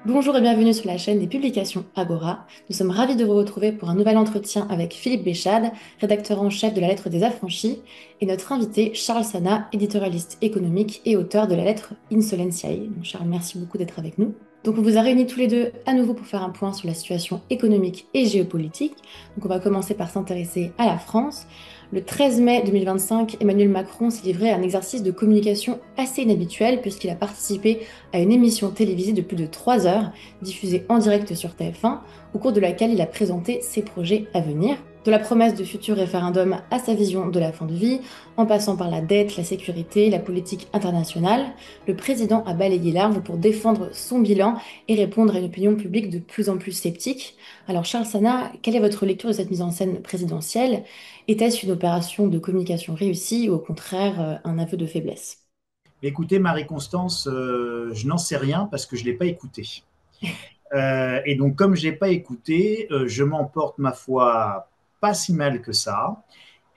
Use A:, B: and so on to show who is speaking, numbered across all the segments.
A: Bonjour et bienvenue sur la chaîne des publications Agora. Nous sommes ravis de vous retrouver pour un nouvel entretien avec Philippe Béchade, rédacteur en chef de la Lettre des Affranchis, et notre invité Charles Sana, éditorialiste économique et auteur de la lettre Insolentiae. Donc, Charles, merci beaucoup d'être avec nous. Donc on vous a réunis tous les deux à nouveau pour faire un point sur la situation économique et géopolitique. Donc on va commencer par s'intéresser à la France. Le 13 mai 2025, Emmanuel Macron s'est livré à un exercice de communication assez inhabituel puisqu'il a participé à une émission télévisée de plus de 3 heures, diffusée en direct sur TF1, au cours de laquelle il a présenté ses projets à venir. De la promesse de futur référendum à sa vision de la fin de vie, en passant par la dette, la sécurité, la politique internationale, le président a balayé large pour défendre son bilan et répondre à une opinion publique de plus en plus sceptique. Alors Charles Sana, quelle est votre lecture de cette mise en scène présidentielle? Était-ce une opération de communication réussie ou au contraire un aveu de faiblesse?
B: Écoutez, Marie-Constance, je n'en sais rien parce que je ne l'ai pas écouté. Et donc, comme je ne l'ai pas écouté, je m'emporte, ma foi, pas si mal que ça.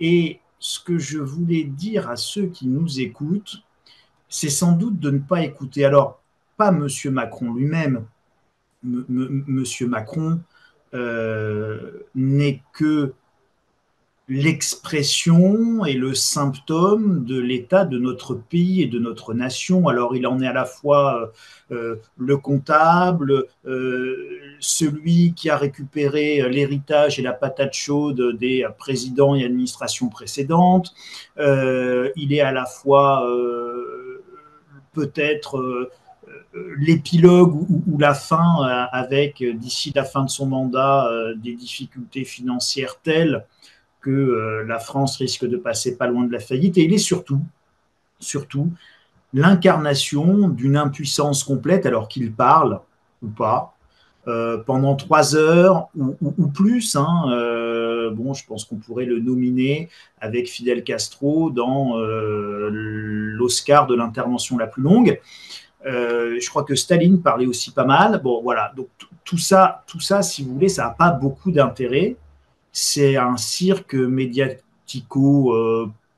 B: Et ce que je voulais dire à ceux qui nous écoutent, c'est sans doute de ne pas écouter. Alors, pas Monsieur Macron lui-même. Monsieur Macron n'est que l'expression et le symptôme de l'état de notre pays et de notre nation. Alors il en est à la fois le comptable, celui qui a récupéré l'héritage et la patate chaude des présidents et administrations précédentes. Il est à la fois peut-être l'épilogue ou la fin avec d'ici la fin de son mandat des difficultés financières telles que la France risque de passer pas loin de la faillite. Et il est surtout l'incarnation d'une impuissance complète, alors qu'il parle ou pas, pendant 3 heures ou plus. Bon, je pense qu'on pourrait le nominer avec Fidel Castro dans l'Oscar de l'intervention la plus longue. Je crois que Staline parlait aussi pas mal. Bon, voilà. Donc tout ça, si vous voulez, ça n'a pas beaucoup d'intérêt. C'est un cirque médiatico,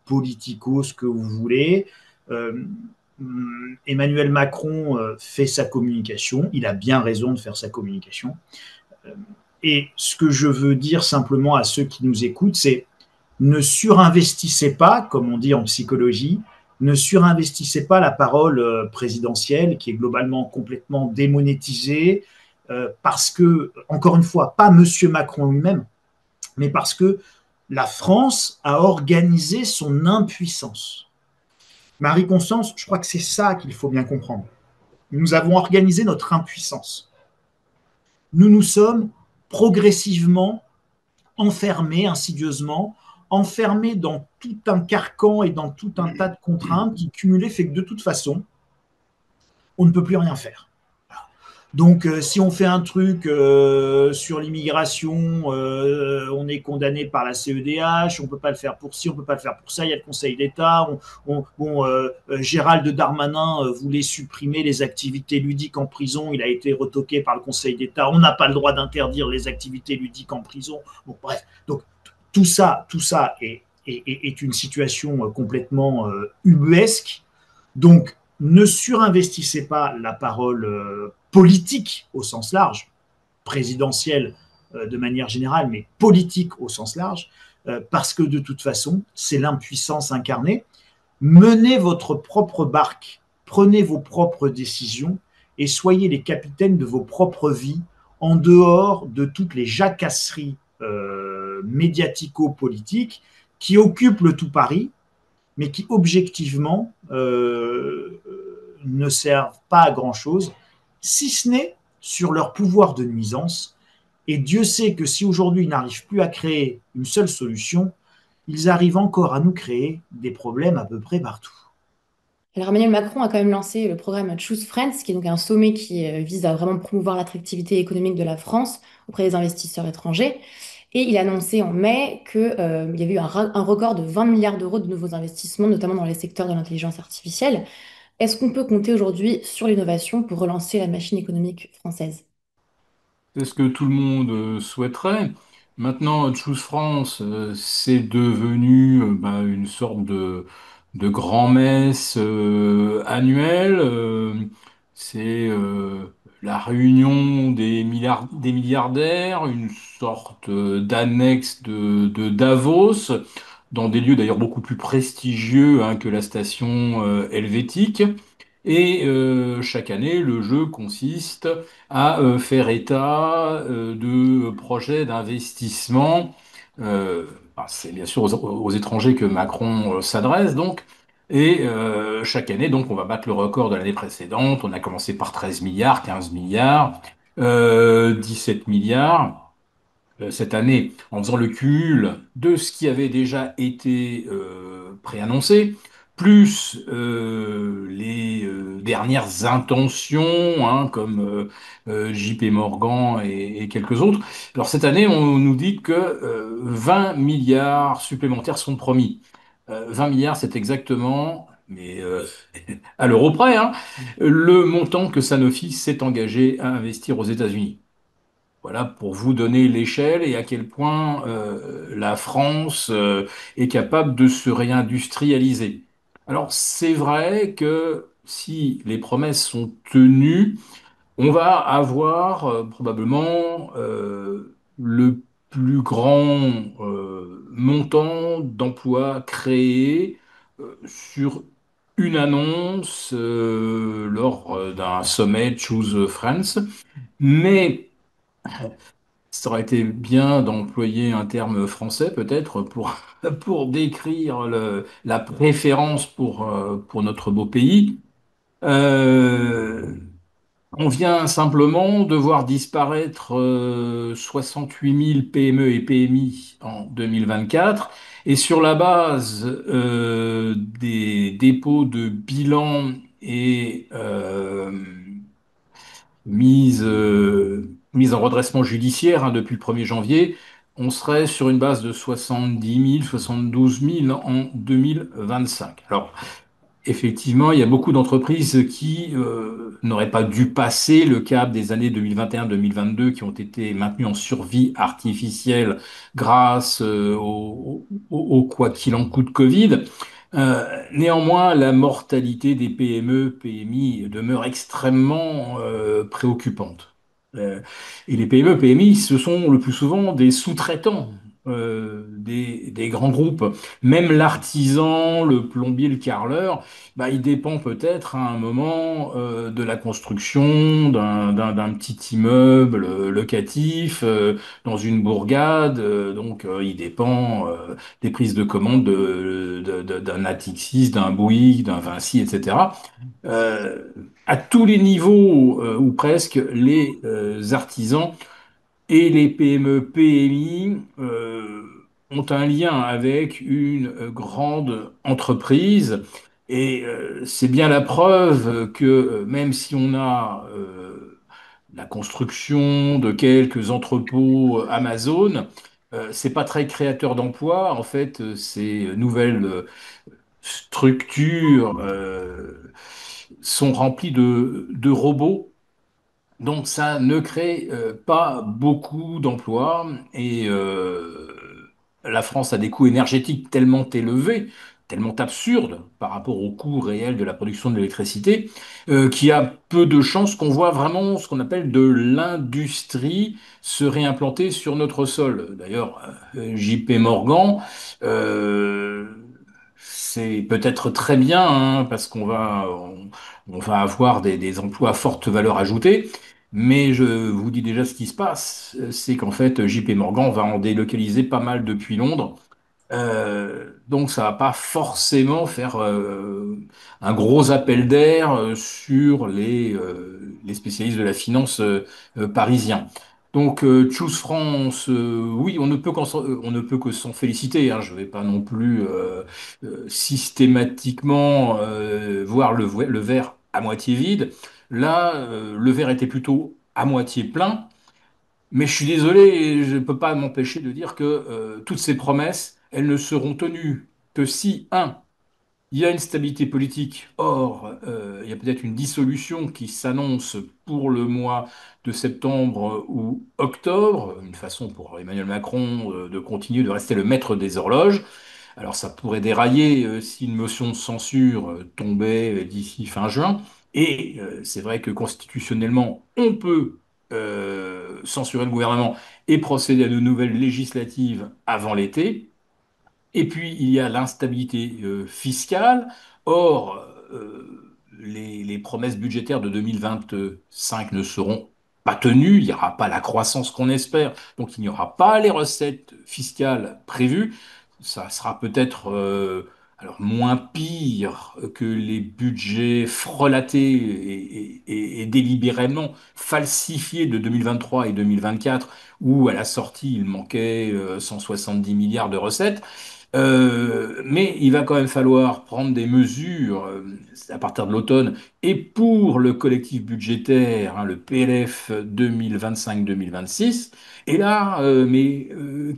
B: politico, ce que vous voulez. Euh, Emmanuel Macron fait sa communication. Il a bien raison de faire sa communication. Euh, et ce que je veux dire simplement à ceux qui nous écoutent, c'est ne surinvestissez pas, comme on dit en psychologie, ne surinvestissez pas la parole présidentielle qui est globalement complètement démonétisée parce que, encore une fois, pas Monsieur Macron lui-même, mais parce que la France a organisé son impuissance. Marie-Constance, je crois que c'est ça qu'il faut bien comprendre. Nous avons organisé notre impuissance. Nous nous sommes progressivement enfermés, insidieusement, enfermés dans tout un carcan et dans tout un tas de contraintes qui, cumulées, fait que de toute façon, on ne peut plus rien faire. Donc, si on fait un truc sur l'immigration, on est condamné par la CEDH, on ne peut pas le faire pour ci, on ne peut pas le faire pour ça, il y a le Conseil d'État. Gérald Darmanin voulait supprimer les activités ludiques en prison, il a été retoqué par le Conseil d'État, on n'a pas le droit d'interdire les activités ludiques en prison. Bon, bref, donc tout ça est une situation complètement ubuesque. Donc, ne surinvestissez pas la parole politique au sens large, présidentielle de manière générale, mais politique au sens large, parce que de toute façon, c'est l'impuissance incarnée. Menez votre propre barque, prenez vos propres décisions et soyez les capitaines de vos propres vies en dehors de toutes les jacasseries médiatico-politiques qui occupent le tout Paris, mais qui objectivement ne servent pas à grand-chose, si ce n'est sur leur pouvoir de nuisance. Et Dieu sait que si aujourd'hui ils n'arrivent plus à créer une seule solution, ils arrivent encore à nous créer des problèmes à peu près partout.
A: Alors Emmanuel Macron a quand même lancé le programme Choose Friends, qui est donc un sommet qui vise à vraiment promouvoir l'attractivité économique de la France auprès des investisseurs étrangers. Et il a annoncé en mai qu'il y avait eu un record de 20 milliards d'euros de nouveaux investissements, notamment dans les secteurs de l'intelligence artificielle. Est-ce qu'on peut compter aujourd'hui sur l'innovation pour relancer la machine économique française?
C: C'est ce que tout le monde souhaiterait. Maintenant, Choose France, c'est devenu une sorte de grand-messe annuelle. C'est la réunion des milliardaires, une sorte d'annexe de Davos, dans des lieux d'ailleurs beaucoup plus prestigieux hein, que la station helvétique. Et chaque année, le jeu consiste à faire état de projets d'investissement. Euh, c'est bien sûr aux étrangers que Macron s'adresse, donc. Et chaque année, donc, on va battre le record de l'année précédente. On a commencé par 13 milliards, 15 milliards, 17 milliards cette année, en faisant le cumul de ce qui avait déjà été préannoncé, plus les dernières intentions, hein, comme JP Morgan et quelques autres. Alors cette année, on nous dit que 20 milliards supplémentaires sont promis. 20 milliards, c'est exactement, mais à l'euro près, hein, le montant que Sanofi s'est engagé à investir aux États-Unis. Voilà pour vous donner l'échelle et à quel point la France est capable de se réindustrialiser. Alors c'est vrai que si les promesses sont tenues, on va avoir probablement le plus grand montant d'emplois créés sur une annonce lors d'un sommet Choose France. Mais ça aurait été bien d'employer un terme français peut-être pour décrire la préférence pour notre beau pays. Euh, on vient simplement de voir disparaître 68 000 PME et PMI en 2024. Et sur la base des dépôts de bilan et mise en redressement judiciaire hein, depuis le 1er janvier, on serait sur une base de 70 000, 72 000 en 2025. Alors, effectivement, il y a beaucoup d'entreprises qui n'auraient pas dû passer le cap des années 2021-2022 qui ont été maintenues en survie artificielle grâce au quoi qu'il en coûte Covid. Néanmoins, la mortalité des PME, PMI demeure extrêmement préoccupante. Euh, et les PME, PMI, ce sont le plus souvent des sous-traitants des grands groupes. Même l'artisan, le plombier, le carreleur, bah, il dépend peut-être à un moment de la construction d'un petit immeuble locatif dans une bourgade. Il dépend des prises de commande d'un Natixis, d'un Bouygues, d'un Vinci, etc. Euh, à tous les niveaux, ou presque, les artisans et les PME, PMI ont un lien avec une grande entreprise. Et c'est bien la preuve que même si on a la construction de quelques entrepôts Amazon, c'est pas très créateur d'emplois. En fait, ces nouvelles structures sont remplies de robots donc ça ne crée pas beaucoup d'emplois et la France a des coûts énergétiques tellement élevés, tellement absurdes par rapport au coût réel de la production de l'électricité, qu'il y a peu de chances qu'on voit vraiment ce qu'on appelle de l'industrie se réimplanter sur notre sol. D'ailleurs, JP Morgan, euh, c'est peut-être très bien hein, parce on va avoir des emplois à forte valeur ajoutée. Mais je vous dis déjà ce qui se passe, c'est qu'en fait, JP Morgan va en délocaliser pas mal depuis Londres. Donc ça va pas forcément faire un gros appel d'air sur les spécialistes de la finance parisiens. Donc Choose France, oui, on ne peut que s'en féliciter. Hein. Je vais pas non plus systématiquement voir le verre à moitié vide. Là, le verre était plutôt à moitié plein. Mais je suis désolé, je ne peux pas m'empêcher de dire que toutes ces promesses, elles ne seront tenues que si, un, il y a une stabilité politique. Or, il y a peut-être une dissolution qui s'annonce pour le mois de septembre ou octobre, une façon pour Emmanuel Macron de continuer de rester le maître des horloges. Alors, ça pourrait dérailler si une motion de censure tombait d'ici fin juin. Et c'est vrai que constitutionnellement, on peut censurer le gouvernement et procéder à de nouvelles législatives avant l'été. Et puis, il y a l'instabilité fiscale. Or, les promesses budgétaires de 2025 ne seront pas tenues. Il n'y aura pas la croissance qu'on espère. Donc, il n'y aura pas les recettes fiscales prévues. Ça sera peut-être alors moins pire que les budgets frelatés et délibérément falsifiés de 2023 et 2024, où à la sortie, il manquait 170 milliards de recettes. Mais il va quand même falloir prendre des mesures à partir de l'automne et pour le collectif budgétaire, hein, le PLF 2025-2026. Et là,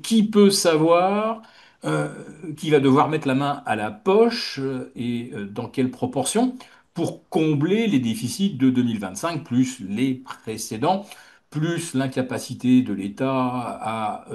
C: qui peut savoir euh, qui va devoir mettre la main à la poche et dans quelle proportion pour combler les déficits de 2025 plus les précédents, plus l'incapacité de l'État à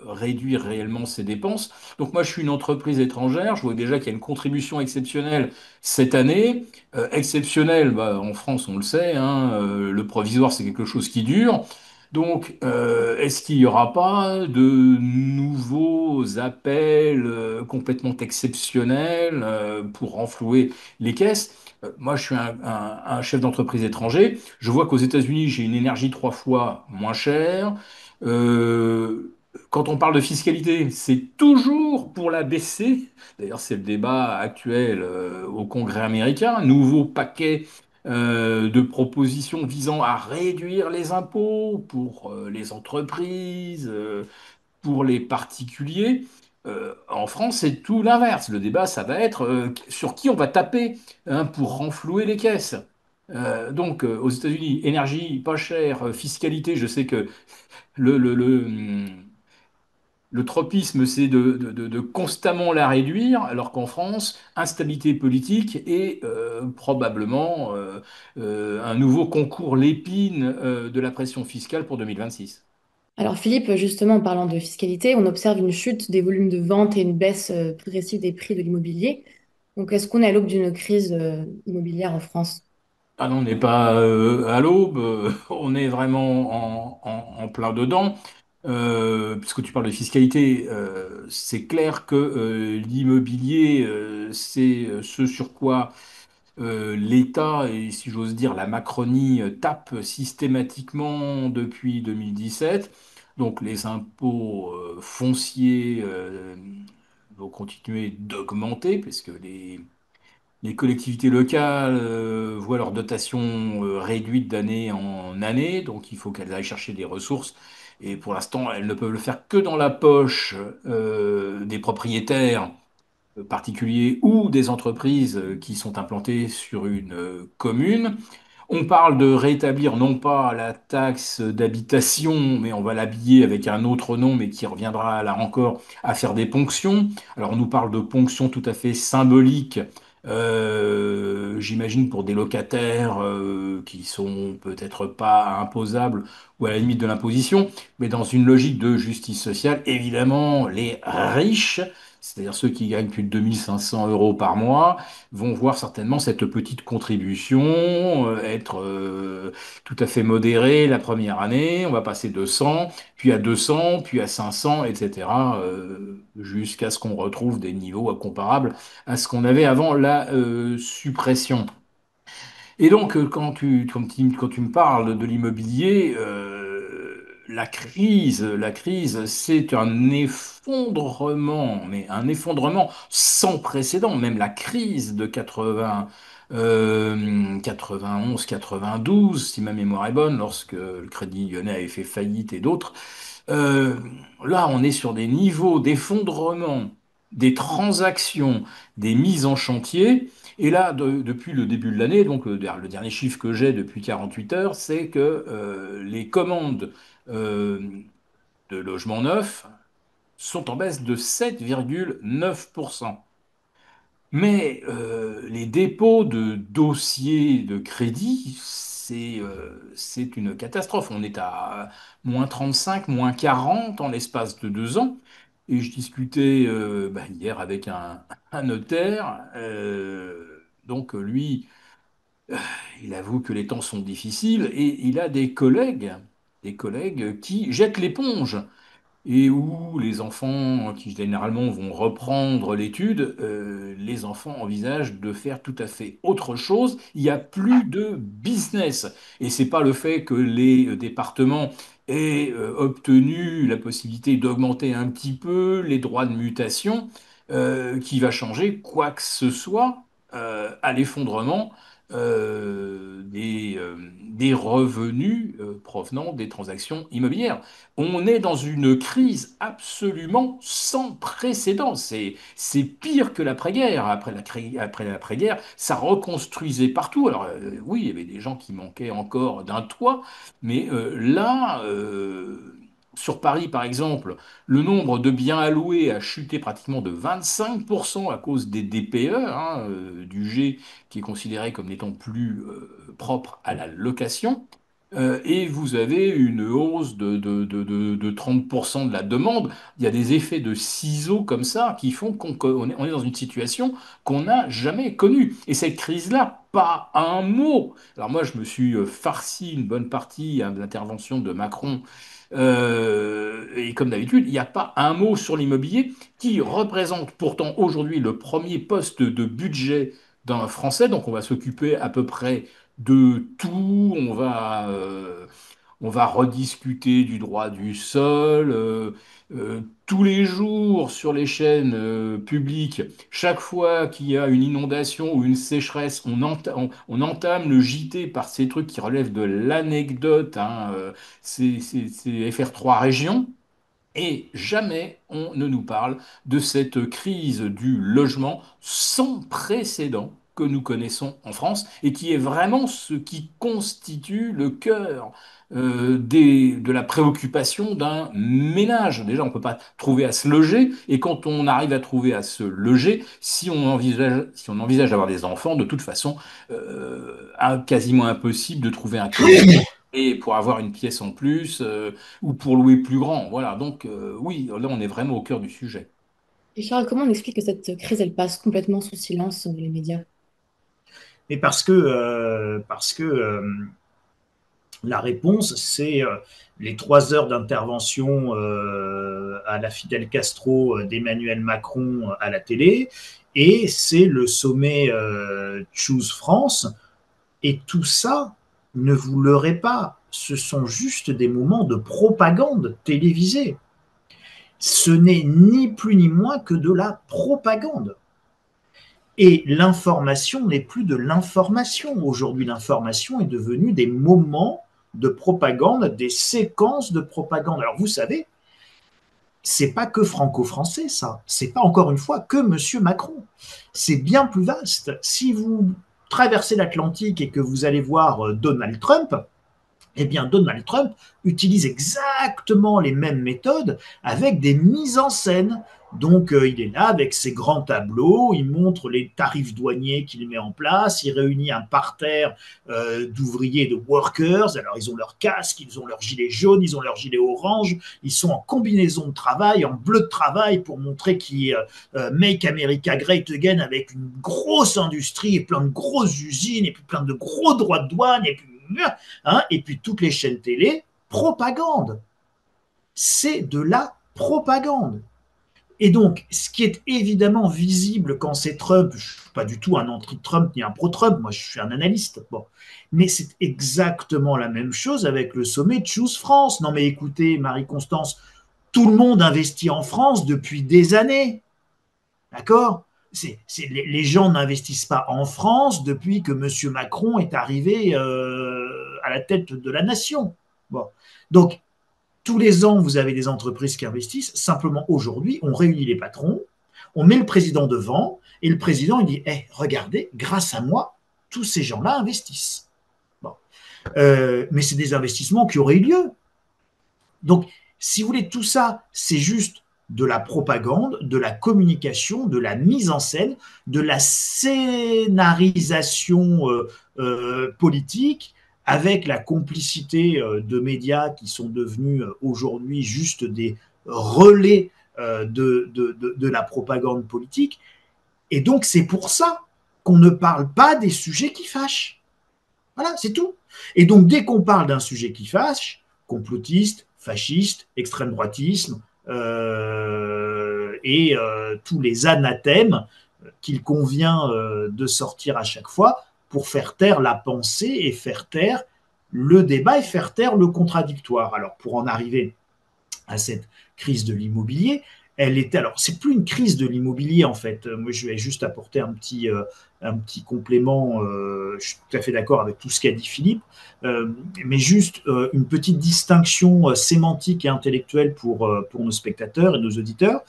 C: réduire réellement ses dépenses. Donc moi, je suis une entreprise étrangère. Je vois déjà qu'il y a une contribution exceptionnelle cette année. Exceptionnelle, bah, en France, on le sait, hein, le provisoire, c'est quelque chose qui dure. Donc, est-ce qu'il n'y aura pas de nouveaux appels complètement exceptionnels pour renflouer les caisses? Moi, je suis un chef d'entreprise étranger. Je vois qu'aux États-Unis, j'ai une énergie 3 fois moins chère. Euh, Quand on parle de fiscalité, c'est toujours pour la baisser. D'ailleurs, c'est le débat actuel au Congrès américain. Nouveau paquet de propositions visant à réduire les impôts pour les entreprises, pour les particuliers. En France, c'est tout l'inverse. Le débat, ça va être sur qui on va taper hein, pour renflouer les caisses. Donc, aux États-Unis, énergie pas chère, fiscalité, je sais que le tropisme, c'est de constamment la réduire, alors qu'en France, instabilité politique et probablement un nouveau concours l'épine de la pression fiscale pour 2026.
A: Alors Philippe, justement, en parlant de fiscalité, on observe une chute des volumes de vente et une baisse progressive des prix de l'immobilier. Donc est-ce qu'on est à l'aube d'une crise immobilière en France?
C: Ah non, on n'est pas à l'aube, on est vraiment en plein dedans. Puisque tu parles de fiscalité, c'est clair que l'immobilier, c'est ce sur quoi l'État, et si j'ose dire la Macronie, tape systématiquement depuis 2017. Donc les impôts fonciers vont continuer d'augmenter, puisque les collectivités locales voient leur dotation réduite d'année en année, donc il faut qu'elles aillent chercher des ressources. Et pour l'instant, elles ne peuvent le faire que dans la poche des propriétaires particuliers ou des entreprises qui sont implantées sur une commune. On parle de rétablir non pas la taxe d'habitation, mais on va l'habiller avec un autre nom, mais qui reviendra là encore à faire des ponctions. Alors on nous parle de ponctions tout à fait symboliques, j'imagine pour des locataires qui sont peut-être pas imposables ou à la limite de l'imposition, mais dans une logique de justice sociale, évidemment, les riches, c'est-à-dire ceux qui gagnent plus de 2 500 € par mois, vont voir certainement cette petite contribution être tout à fait modérée la première année. On va passer de 100, puis à 200, puis à 500, etc., jusqu'à ce qu'on retrouve des niveaux comparables à ce qu'on avait avant la suppression. Et donc, quand tu me parles de l'immobilier, la crise, c'est un effondrement, mais un effondrement sans précédent. Même la crise de 91, 92, si ma mémoire est bonne, lorsque le Crédit Lyonnais avait fait faillite et d'autres, euh, là, on est sur des niveaux d'effondrement des transactions, des mises en chantier. Et là, depuis le début de l'année, donc le dernier chiffre que j'ai depuis 48 heures, c'est que les commandes euh, de logements neufs sont en baisse de 7,9%. Mais les dépôts de dossiers de crédit, c'est une catastrophe. On est à moins 35, moins 40 en l'espace de 2 ans. Et je discutais bah, hier avec un notaire. Donc lui il avoue que les temps sont difficiles et il a des collègues qui jettent l'éponge et où les enfants qui généralement vont reprendre l'étude, les enfants envisagent de faire tout à fait autre chose. Il n'y a plus de business. Et c'est pas le fait que les départements aient obtenu la possibilité d'augmenter un petit peu les droits de mutation qui va changer quoi que ce soit à l'effondrement des revenus provenant des transactions immobilières. On est dans une crise absolument sans précédent. C'est pire que l'après-guerre. Après l'après-guerre, ça reconstruisait partout. Alors oui, il y avait des gens qui manquaient encore d'un toit, mais sur Paris, par exemple, le nombre de biens alloués a chuté pratiquement de 25% à cause des DPE, hein, du G qui est considéré comme n'étant plus propre à la location. Et vous avez une hausse de 30% de la demande. Il y a des effets de ciseaux comme ça qui font qu'on est dans une situation qu'on n'a jamais connue. Et cette crise-là, pas un mot. Alors moi, je me suis farci une bonne partie hein, de l'intervention de Macron. Et comme d'habitude, il n'y a pas un mot sur l'immobilier qui représente pourtant aujourd'hui le premier poste de budget d'un Français. Donc on va s'occuper à peu près de tout. On va rediscuter du droit du sol. Tous les jours sur les chaînes publiques, chaque fois qu'il y a une inondation ou une sécheresse, on entame le JT par ces trucs qui relèvent de l'anecdote. Hein, c'est FR3 régions. Et jamais on ne nous parle de cette crise du logement sans précédent que nous connaissons en France et qui est vraiment ce qui constitue le cœur de la préoccupation d'un ménage. Déjà, on ne peut pas trouver à se loger et quand on arrive à trouver à se loger, si on envisage d'avoir des enfants, de toute façon, quasiment impossible de trouver un crédit et pour avoir une pièce en plus. Ou pour louer plus grand. Voilà, donc oui, là on est vraiment au cœur du sujet.
A: Et Charles, comment on explique que cette crise, elle passe complètement sous silence les médias?
B: Mais parce que la réponse, c'est les 3 heures d'intervention à la Fidel Castro d'Emmanuel Macron à la télé, et c'est le sommet Choose France. Et tout ça, ne vous leurrez pas, ce sont juste des moments de propagande télévisée. Ce n'est ni plus ni moins que de la propagande. Et l'information n'est plus de l'information. Aujourd'hui, l'information est devenue des moments de propagande, des séquences de propagande. Alors vous savez, c'est pas que franco-français, ça. C'est pas encore une fois que Monsieur Macron. C'est bien plus vaste. Si vous traversez l'Atlantique et que vous allez voir Donald Trump, eh bien, Donald Trump utilise exactement les mêmes méthodes avec des mises en scène. Donc, il est là avec ses grands tableaux, il montre les tarifs douaniers qu'il met en place, il réunit un parterre d'ouvriers, de workers. Alors, ils ont leur casque, ils ont leur gilet jaune, ils ont leur gilet orange, ils sont en combinaison de travail, en bleu de travail pour montrer qu'ils make America great again avec une grosse industrie et plein de grosses usines et puis plein de gros droits de douane et puis hein, et puis toutes les chaînes télé, propagande. C'est de la propagande. Et donc, ce qui est évidemment visible quand c'est Trump, je ne suis pas du tout un anti-Trump ni un pro-Trump, moi je suis un analyste, bon. Mais c'est exactement la même chose avec le sommet Choose France. Non mais écoutez, Marie-Constance, tout le monde investit en France depuis des années, d'accord? Les gens n'investissent pas en France depuis que M. Macron est arrivé à la tête de la nation. Bon. Donc, tous les ans, vous avez des entreprises qui investissent. Simplement, aujourd'hui, on réunit les patrons, on met le président devant, et le président, il dit hey, regardez, grâce à moi, tous ces gens-là investissent. Bon. Mais c'est des investissements qui auraient eu lieu. Donc, si vous voulez, tout ça, c'est juste de la propagande, de la communication, de la mise en scène, de la scénarisation politique, avec la complicité de médias qui sont devenus aujourd'hui juste des relais de la propagande politique. Et donc, c'est pour ça qu'on ne parle pas des sujets qui fâchent. Voilà, c'est tout. Et donc, dès qu'on parle d'un sujet qui fâche, complotiste, fasciste, extrême droitisme, et tous les anathèmes qu'il convient de sortir à chaque fois pour faire taire la pensée et faire taire le débat et faire taire le contradictoire. Alors, pour en arriver à cette crise de l'immobilier, elle était, alors c'est plus une crise de l'immobilier en fait, moi je vais juste apporter un petit complément, je suis tout à fait d'accord avec tout ce qu'a dit Philippe, mais juste une petite distinction sémantique et intellectuelle pour nos spectateurs et nos auditeurs.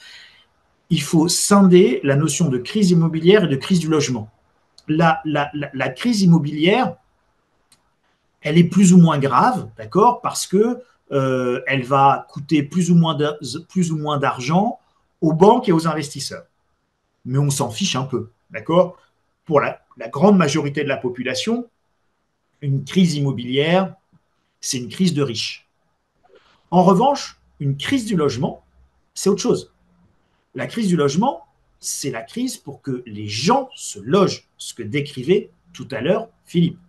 B: Il faut scinder la notion de crise immobilière et de crise du logement. La crise immobilière, elle est plus ou moins grave, d'accord, parce que elle va coûter plus ou moins d'argent aux banques et aux investisseurs. Mais on s'en fiche un peu, d'accord. Pour la grande majorité de la population, une crise immobilière, c'est une crise de riches. En revanche, une crise du logement, c'est autre chose. La crise du logement, c'est la crise pour que les gens se logent, ce que décrivait tout à l'heure Philippe.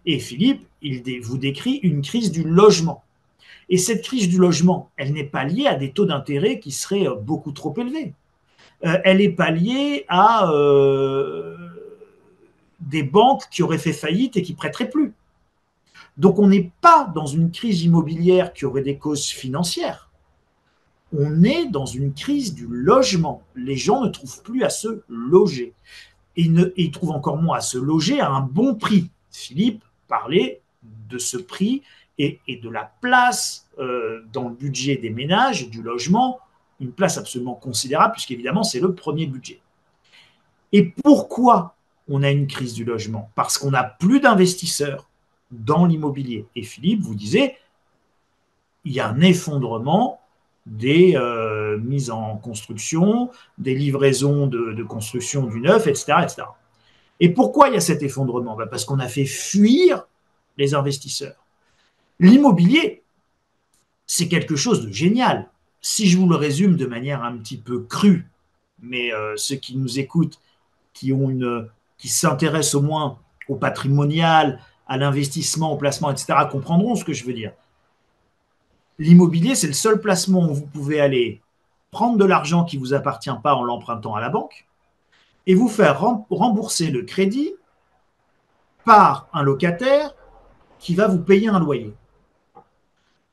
B: Et Philippe, il vous décrit une crise du logement. Et cette crise du logement, elle n'est pas liée à des taux d'intérêt qui seraient beaucoup trop élevés. Elle n'est pas liée à des banques qui auraient fait faillite et qui prêteraient plus. Donc on n'est pas dans une crise immobilière qui aurait des causes financières. On est dans une crise du logement. Les gens ne trouvent plus à se loger. Et ils trouvent encore moins à se loger à un bon prix. Philippe parlait de ce prix et de la place dans le budget des ménages, du logement, une place absolument considérable, puisqu'évidemment, c'est le premier budget. Et pourquoi on a une crise du logement? Parce qu'on n'a plus d'investisseurs dans l'immobilier. Et Philippe vous disait, il y a un effondrement des mises en construction, des livraisons de construction du neuf, etc., etc. Et pourquoi il y a cet effondrement? Parce qu'on a fait fuir les investisseurs. L'immobilier, c'est quelque chose de génial. Si je vous le résume de manière un petit peu crue, mais ceux qui nous écoutent, qui s'intéressent au moins au patrimonial, à l'investissement, au placement, etc., comprendront ce que je veux dire. L'immobilier, c'est le seul placement où vous pouvez aller prendre de l'argent qui ne vous appartient pas en l'empruntant à la banque et vous faire rembourser le crédit par un locataire qui va vous payer un loyer.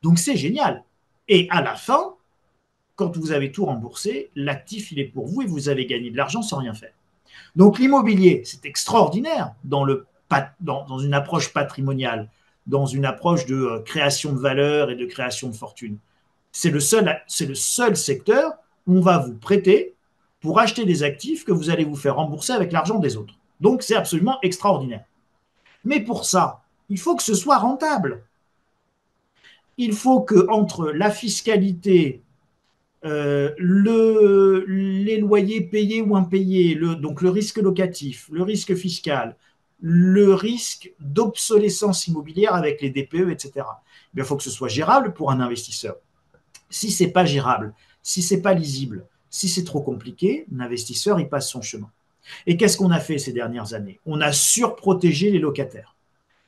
B: Donc c'est génial. Et à la fin, quand vous avez tout remboursé, l'actif, il est pour vous et vous avez gagné de l'argent sans rien faire. Donc l'immobilier, c'est extraordinaire dans une approche patrimoniale, dans une approche de création de valeur et de création de fortune. C'est le seul secteur où on va vous prêter pour acheter des actifs que vous allez vous faire rembourser avec l'argent des autres. Donc c'est absolument extraordinaire. Mais pour ça, il faut que ce soit rentable. Il faut que entre la fiscalité, les loyers payés ou impayés, donc le risque locatif, le risque fiscal, le risque d'obsolescence immobilière avec les DPE, etc. Il faut que ce soit gérable pour un investisseur. Si ce n'est pas gérable, si ce n'est pas lisible, si c'est trop compliqué, l'investisseur, il passe son chemin. Et qu'est-ce qu'on a fait ces dernières années? On a surprotégé les locataires.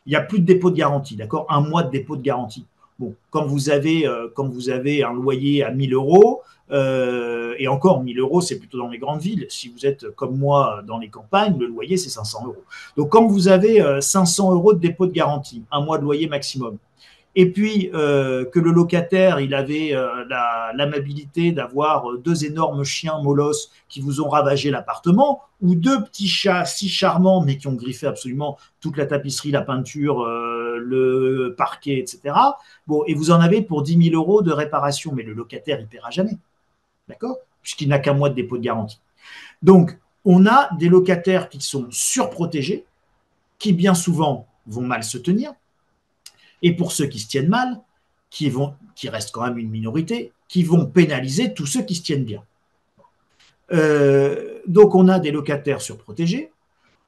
B: Il n'y a plus de dépôt de garantie, d'accord? Un mois de dépôt de garantie. Bon, quand vous avez un loyer à 1 000 euros, et encore 1 000 euros, c'est plutôt dans les grandes villes. Si vous êtes comme moi dans les campagnes, le loyer, c'est 500 euros. Donc, quand vous avez 500 euros de dépôt de garantie, un mois de loyer maximum, et puis que le locataire, il avait l'amabilité d'avoir 2 énormes chiens molosses qui vous ont ravagé l'appartement, ou 2 petits chats si charmants, mais qui ont griffé absolument toute la tapisserie, la peinture, le parquet, etc. Bon, et vous en avez pour 10 000 euros de réparation, mais le locataire, il ne paiera jamais. D'accord? Puisqu'il n'a qu'un mois de dépôt de garantie. Donc, on a des locataires qui sont surprotégés, qui bien souvent vont mal se tenir, et pour ceux qui se tiennent mal, qui restent quand même une minorité, qui vont pénaliser tous ceux qui se tiennent bien. Donc on a des locataires surprotégés,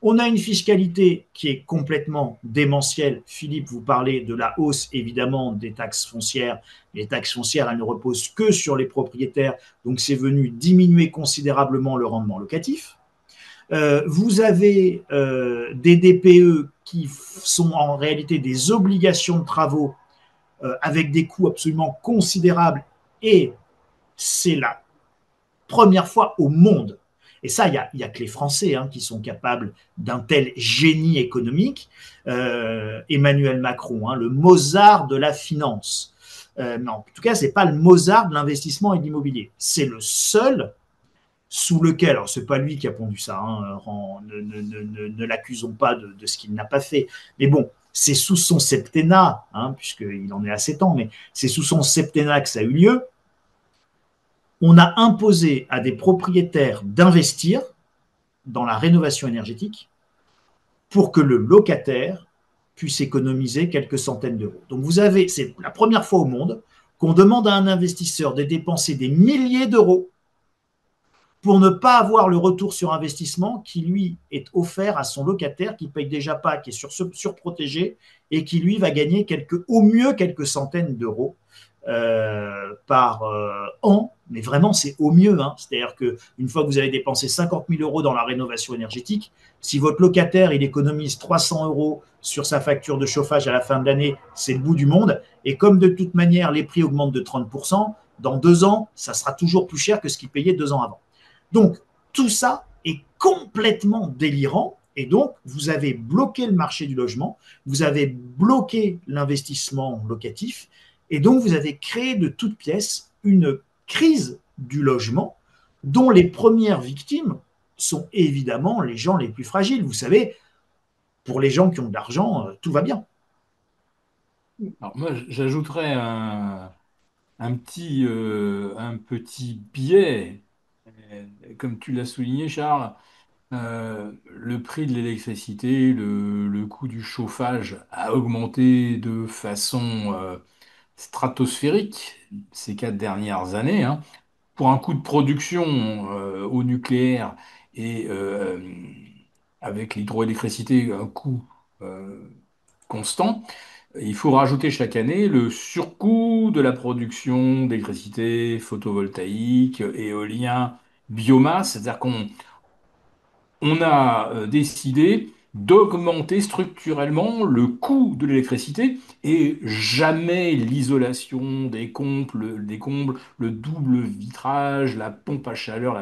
B: on a une fiscalité qui est complètement démentielle. Philippe, vous parlez de la hausse évidemment des taxes foncières. Les taxes foncières, elles ne reposent que sur les propriétaires, donc c'est venu diminuer considérablement le rendement locatif. Vous avez des DPE qui sont en réalité des obligations de travaux avec des coûts absolument considérables. Et c'est la première fois au monde. Et ça, il y a que les Français qui sont capables d'un tel génie économique. Emmanuel Macron, le Mozart de la finance. Non, en tout cas, ce n'est pas le Mozart de l'investissement et de l'immobilier. C'est le seul sous lequel, alors c'est pas lui qui a pondu ça, ne l'accusons pas de ce qu'il n'a pas fait, mais bon, c'est sous son septennat, puisqu'il en est à 7 ans, mais c'est sous son septennat que ça a eu lieu. On a imposé à des propriétaires d'investir dans la rénovation énergétique pour que le locataire puisse économiser quelques centaines d'euros. Donc c'est la première fois au monde qu'on demande à un investisseur de dépenser des milliers d'euros pour ne pas avoir le retour sur investissement qui, lui, est offert à son locataire qui ne paye déjà pas, qui est surprotégé et qui, lui, va gagner au mieux quelques centaines d'euros par an. Mais vraiment, c'est au mieux. C'est-à-dire qu'une fois que vous avez dépensé 50 000 euros dans la rénovation énergétique, si votre locataire il économise 300 euros sur sa facture de chauffage à la fin de l'année, c'est le bout du monde. Et comme de toute manière, les prix augmentent de 30%, dans 2 ans, ça sera toujours plus cher que ce qu'il payait 2 ans avant. Donc, tout ça est complètement délirant. Et donc, vous avez bloqué le marché du logement, vous avez bloqué l'investissement locatif, et donc vous avez créé de toutes pièces une crise du logement dont les premières victimes sont évidemment les gens les plus fragiles. Vous savez, pour les gens qui ont de l'argent, tout va bien.
C: Alors moi, j'ajouterais un petit biais. Comme tu l'as souligné, Charles, le prix de l'électricité, le coût du chauffage a augmenté de façon stratosphérique ces 4 dernières années, hein. Pour un coût de production au nucléaire et avec l'hydroélectricité, un coût euh, constant, il faut rajouter chaque année le surcoût de la production d'électricité photovoltaïque, éolien, biomasse, c'est-à-dire qu'on a décidé d'augmenter structurellement le coût de l'électricité et jamais l'isolation des combles, le double vitrage, la pompe à chaleur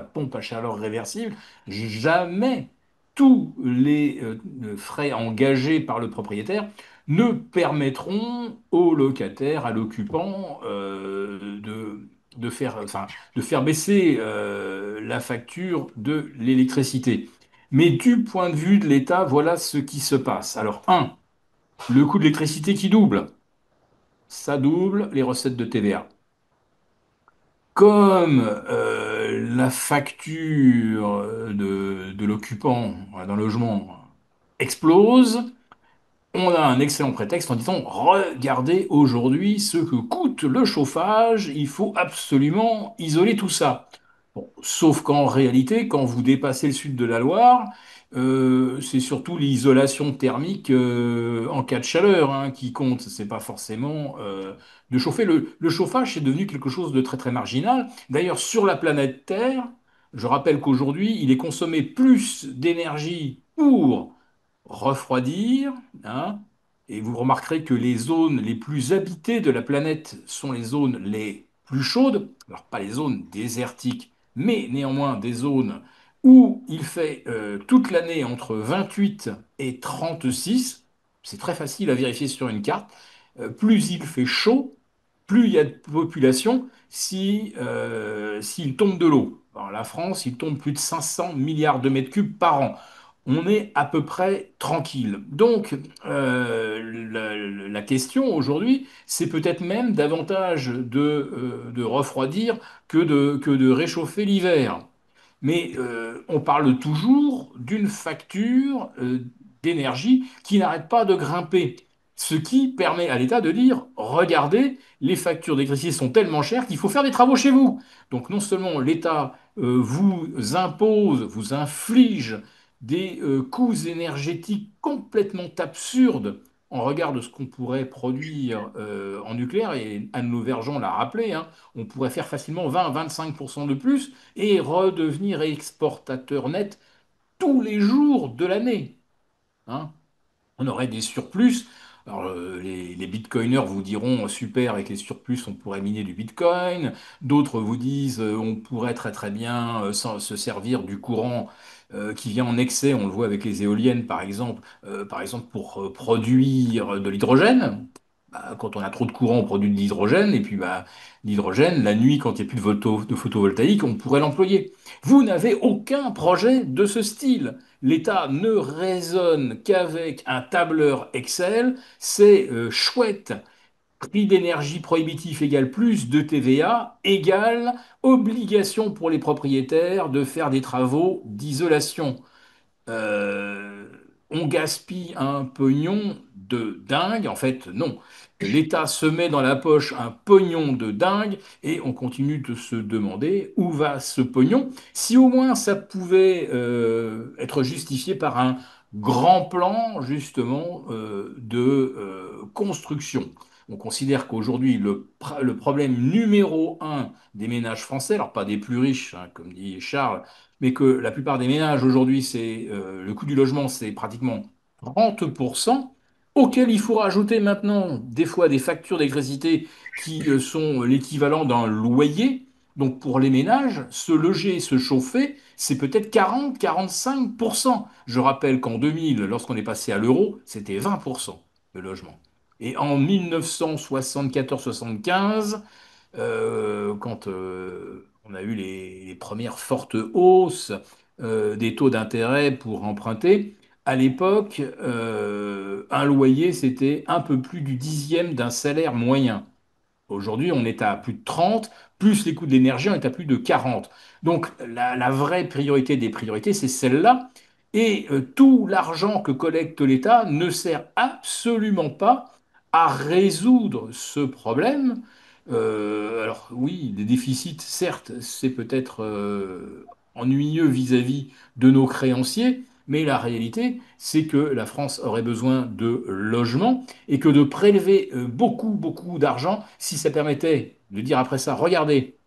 C: réversible, jamais tous les frais engagés par le propriétaire ne permettront au locataire, à l'occupant, de faire baisser la facture de l'électricité. Mais du point de vue de l'État, voilà ce qui se passe. Alors, le coût de l'électricité qui double, ça double les recettes de TVA. Comme la facture de l'occupant d'un logement explose, on a un excellent prétexte en disant, regardez aujourd'hui ce que coûte le chauffage, il faut absolument isoler tout ça. Bon, sauf qu'en réalité, quand vous dépassez le sud de la Loire, c'est surtout l'isolation thermique en cas de chaleur qui compte. C'est pas forcément de chauffer. Le chauffage, c'est devenu quelque chose de très très marginal. D'ailleurs, sur la planète Terre, je rappelle qu'aujourd'hui, il est consommé plus d'énergie pour refroidir, hein, et vous remarquerez que les zones les plus habitées de la planète sont les zones les plus chaudes. Alors pas les zones désertiques, mais néanmoins des zones où il fait toute l'année entre 28 et 36. C'est très facile à vérifier sur une carte. Plus il fait chaud, plus il y a de population s'il tombe de l'eau. Alors, la France, il tombe plus de 500 milliards de mètres cubes par an. On est à peu près tranquille. Donc, la question aujourd'hui, c'est peut-être même davantage de refroidir que de réchauffer l'hiver. Mais on parle toujours d'une facture d'énergie qui n'arrête pas de grimper. Ce qui permet à l'État de dire, regardez, les factures d'électricité sont tellement chères qu'il faut faire des travaux chez vous. Donc non seulement l'État vous impose, vous inflige des coûts énergétiques complètement absurdes en regard de ce qu'on pourrait produire en nucléaire, et Anne Lauvergeon l'a rappelé, on pourrait faire facilement 20-25% de plus et redevenir exportateur net tous les jours de l'année, hein. on aurait des surplus. Alors, les bitcoiners vous diront super, avec les surplus, on pourrait miner du bitcoin. D'autres vous disent on pourrait très très bien se servir du courant qui vient en excès. On le voit avec les éoliennes par exemple pour produire de l'hydrogène. Bah, quand on a trop de courant, on produit de l'hydrogène. Et puis bah, l'hydrogène, la nuit, quand il n'y a plus de photovoltaïque, on pourrait l'employer. Vous n'avez aucun projet de ce style. L'État ne raisonne qu'avec un tableur Excel. C'est chouette. Prix d'énergie prohibitif égale plus de TVA égale obligation pour les propriétaires de faire des travaux d'isolation. Euh, on gaspille un pognon de dingue. En fait, non. L'État se met dans la poche un pognon de dingue et on continue de se demander où va ce pognon. Si au moins ça pouvait être justifié par un grand plan justement de construction. On considère qu'aujourd'hui, le problème numéro un des ménages français, alors pas des plus riches, hein, comme dit Charles, mais que la plupart des ménages aujourd'hui, c'est le coût du logement, c'est pratiquement 30%, auquel il faut rajouter maintenant des fois des factures d'électricité qui sont l'équivalent d'un loyer. Donc pour les ménages, se loger et se chauffer, c'est peut-être 40-45%. Je rappelle qu'en 2000, lorsqu'on est passé à l'euro, c'était 20% le logement. Et en 1974-75, quand on a eu les premières fortes hausses des taux d'intérêt pour emprunter, à l'époque, un loyer, c'était un peu plus du dixième d'un salaire moyen. Aujourd'hui, on est à plus de 30, plus les coûts de l'énergie, on est à plus de 40. Donc, la vraie priorité des priorités, c'est celle-là. Et tout l'argent que collecte l'État ne sert absolument pas à résoudre ce problème. Alors oui, des déficits, certes, c'est peut-être ennuyeux vis-à-vis de nos créanciers, mais la réalité, c'est que la France aurait besoin de logements et que de prélever beaucoup, beaucoup d'argent, si ça permettait de dire après ça, regardez,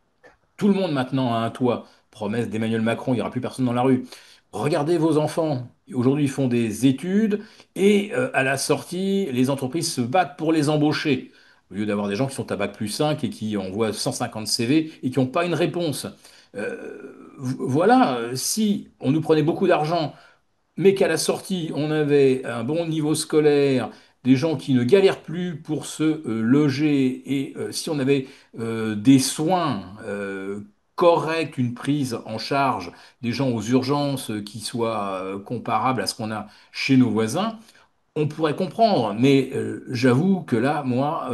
C: tout le monde maintenant a un toit, promesse d'Emmanuel Macron, il n'y aura plus personne dans la rue. Regardez vos enfants, aujourd'hui ils font des études et à la sortie, les entreprises se battent pour les embaucher. Au lieu d'avoir des gens qui sont à bac plus 5 et qui envoient 150 CV et qui n'ont pas une réponse. Voilà, si on nous prenait beaucoup d'argent mais qu'à la sortie, on avait un bon niveau scolaire, des gens qui ne galèrent plus pour se loger, et si on avait des soins corrects, une prise en charge des gens aux urgences qui soit comparable à ce qu'on a chez nos voisins, on pourrait comprendre, mais j'avoue que là, moi,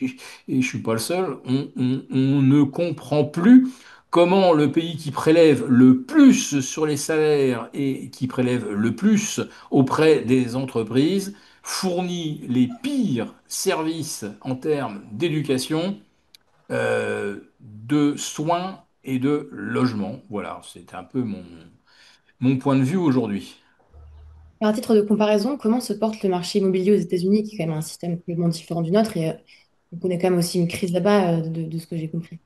C: et je suis pas le seul, on ne comprend plus comment le pays qui prélève le plus sur les salaires et qui prélève le plus auprès des entreprises fournit les pires services en termes d'éducation, de soins et de logement. Voilà, c'est un peu mon point de vue aujourd'hui.
A: À titre de comparaison, comment se porte le marché immobilier aux États-Unis, qui est quand même un système complètement différent du nôtre, et on connaît quand même aussi une crise là-bas, de ce que j'ai compris.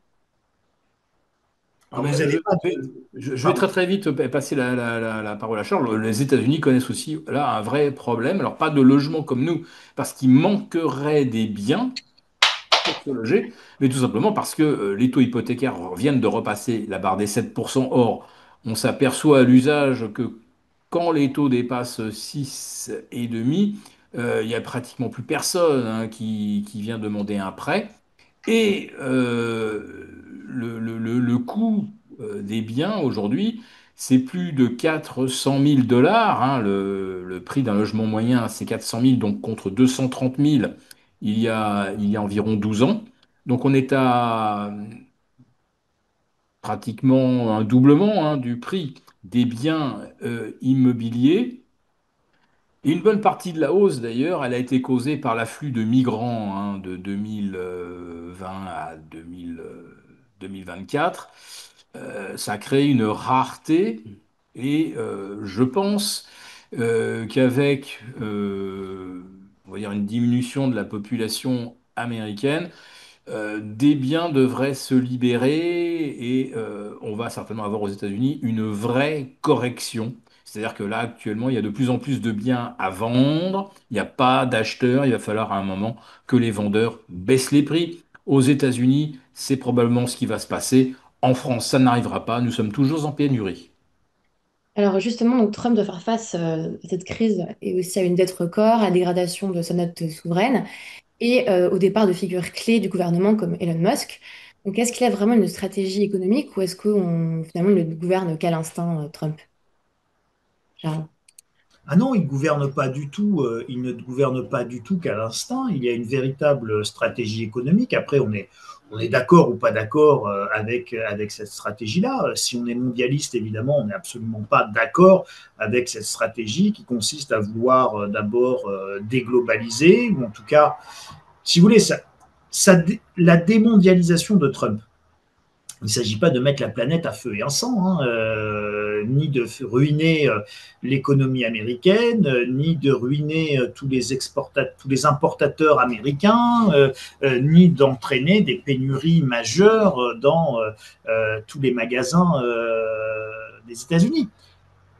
C: Ah
B: Alors,
C: ben,
B: vous n'avez pas de...
C: je vais
B: Pardon.
C: très très vite passer la parole à Charles. Les États-Unis connaissent aussi là un vrai problème. Alors pas de logement comme nous, parce qu'il manquerait des biens pour se loger, mais tout simplement parce que les taux hypothécaires viennent de repasser la barre des 7%. Or, on s'aperçoit à l'usage que quand les taux dépassent 6,5, il y a pratiquement plus personne hein, qui vient demander un prêt. Et le coût des biens aujourd'hui, c'est plus de 400 000 dollars. Hein. Le prix d'un logement moyen, c'est 400 000, donc contre 230 000 il y a environ 12 ans. Donc on est à pratiquement un doublement hein, du prix des biens immobiliers. Et une bonne partie de la hausse, d'ailleurs, elle a été causée par l'afflux de migrants hein, de 2020 à 2024. Ça a créé une rareté et je pense qu'avec, on va dire, une diminution de la population américaine, des biens devraient se libérer et on va certainement avoir aux États-Unis une vraie correction, C'est-à-dire que là, actuellement, il y a de plus en plus de biens à vendre, il n'y a pas d'acheteurs, il va falloir à un moment que les vendeurs baissent les prix. Aux États-Unis, c'est probablement ce qui va se passer. En France, ça n'arrivera pas, nous sommes toujours en pénurie.
A: Alors justement, donc, Trump doit faire face à cette crise et aussi à une dette record, à la dégradation de sa note souveraine et au départ de figures clés du gouvernement comme Elon Musk. Donc est-ce qu'il a vraiment une stratégie économique ou est-ce qu'on finalement il ne gouverne qu'à l'instinct, Trump? Charles.
B: Ah non, il gouverne pas du tout. Il ne gouverne pas du tout qu'à l'instinct. Il y a une véritable stratégie économique. Après, on est d'accord ou pas d'accord avec cette stratégie-là. Si on est mondialiste, évidemment, on n'est absolument pas d'accord avec cette stratégie qui consiste à vouloir d'abord déglobaliser, ou en tout cas, si vous voulez, la démondialisation de Trump. Il ne s'agit pas de mettre la planète à feu et à sang, hein, ni de ruiner l'économie américaine, ni de ruiner tous les importateurs américains, ni d'entraîner des pénuries majeures dans tous les magasins des États-Unis.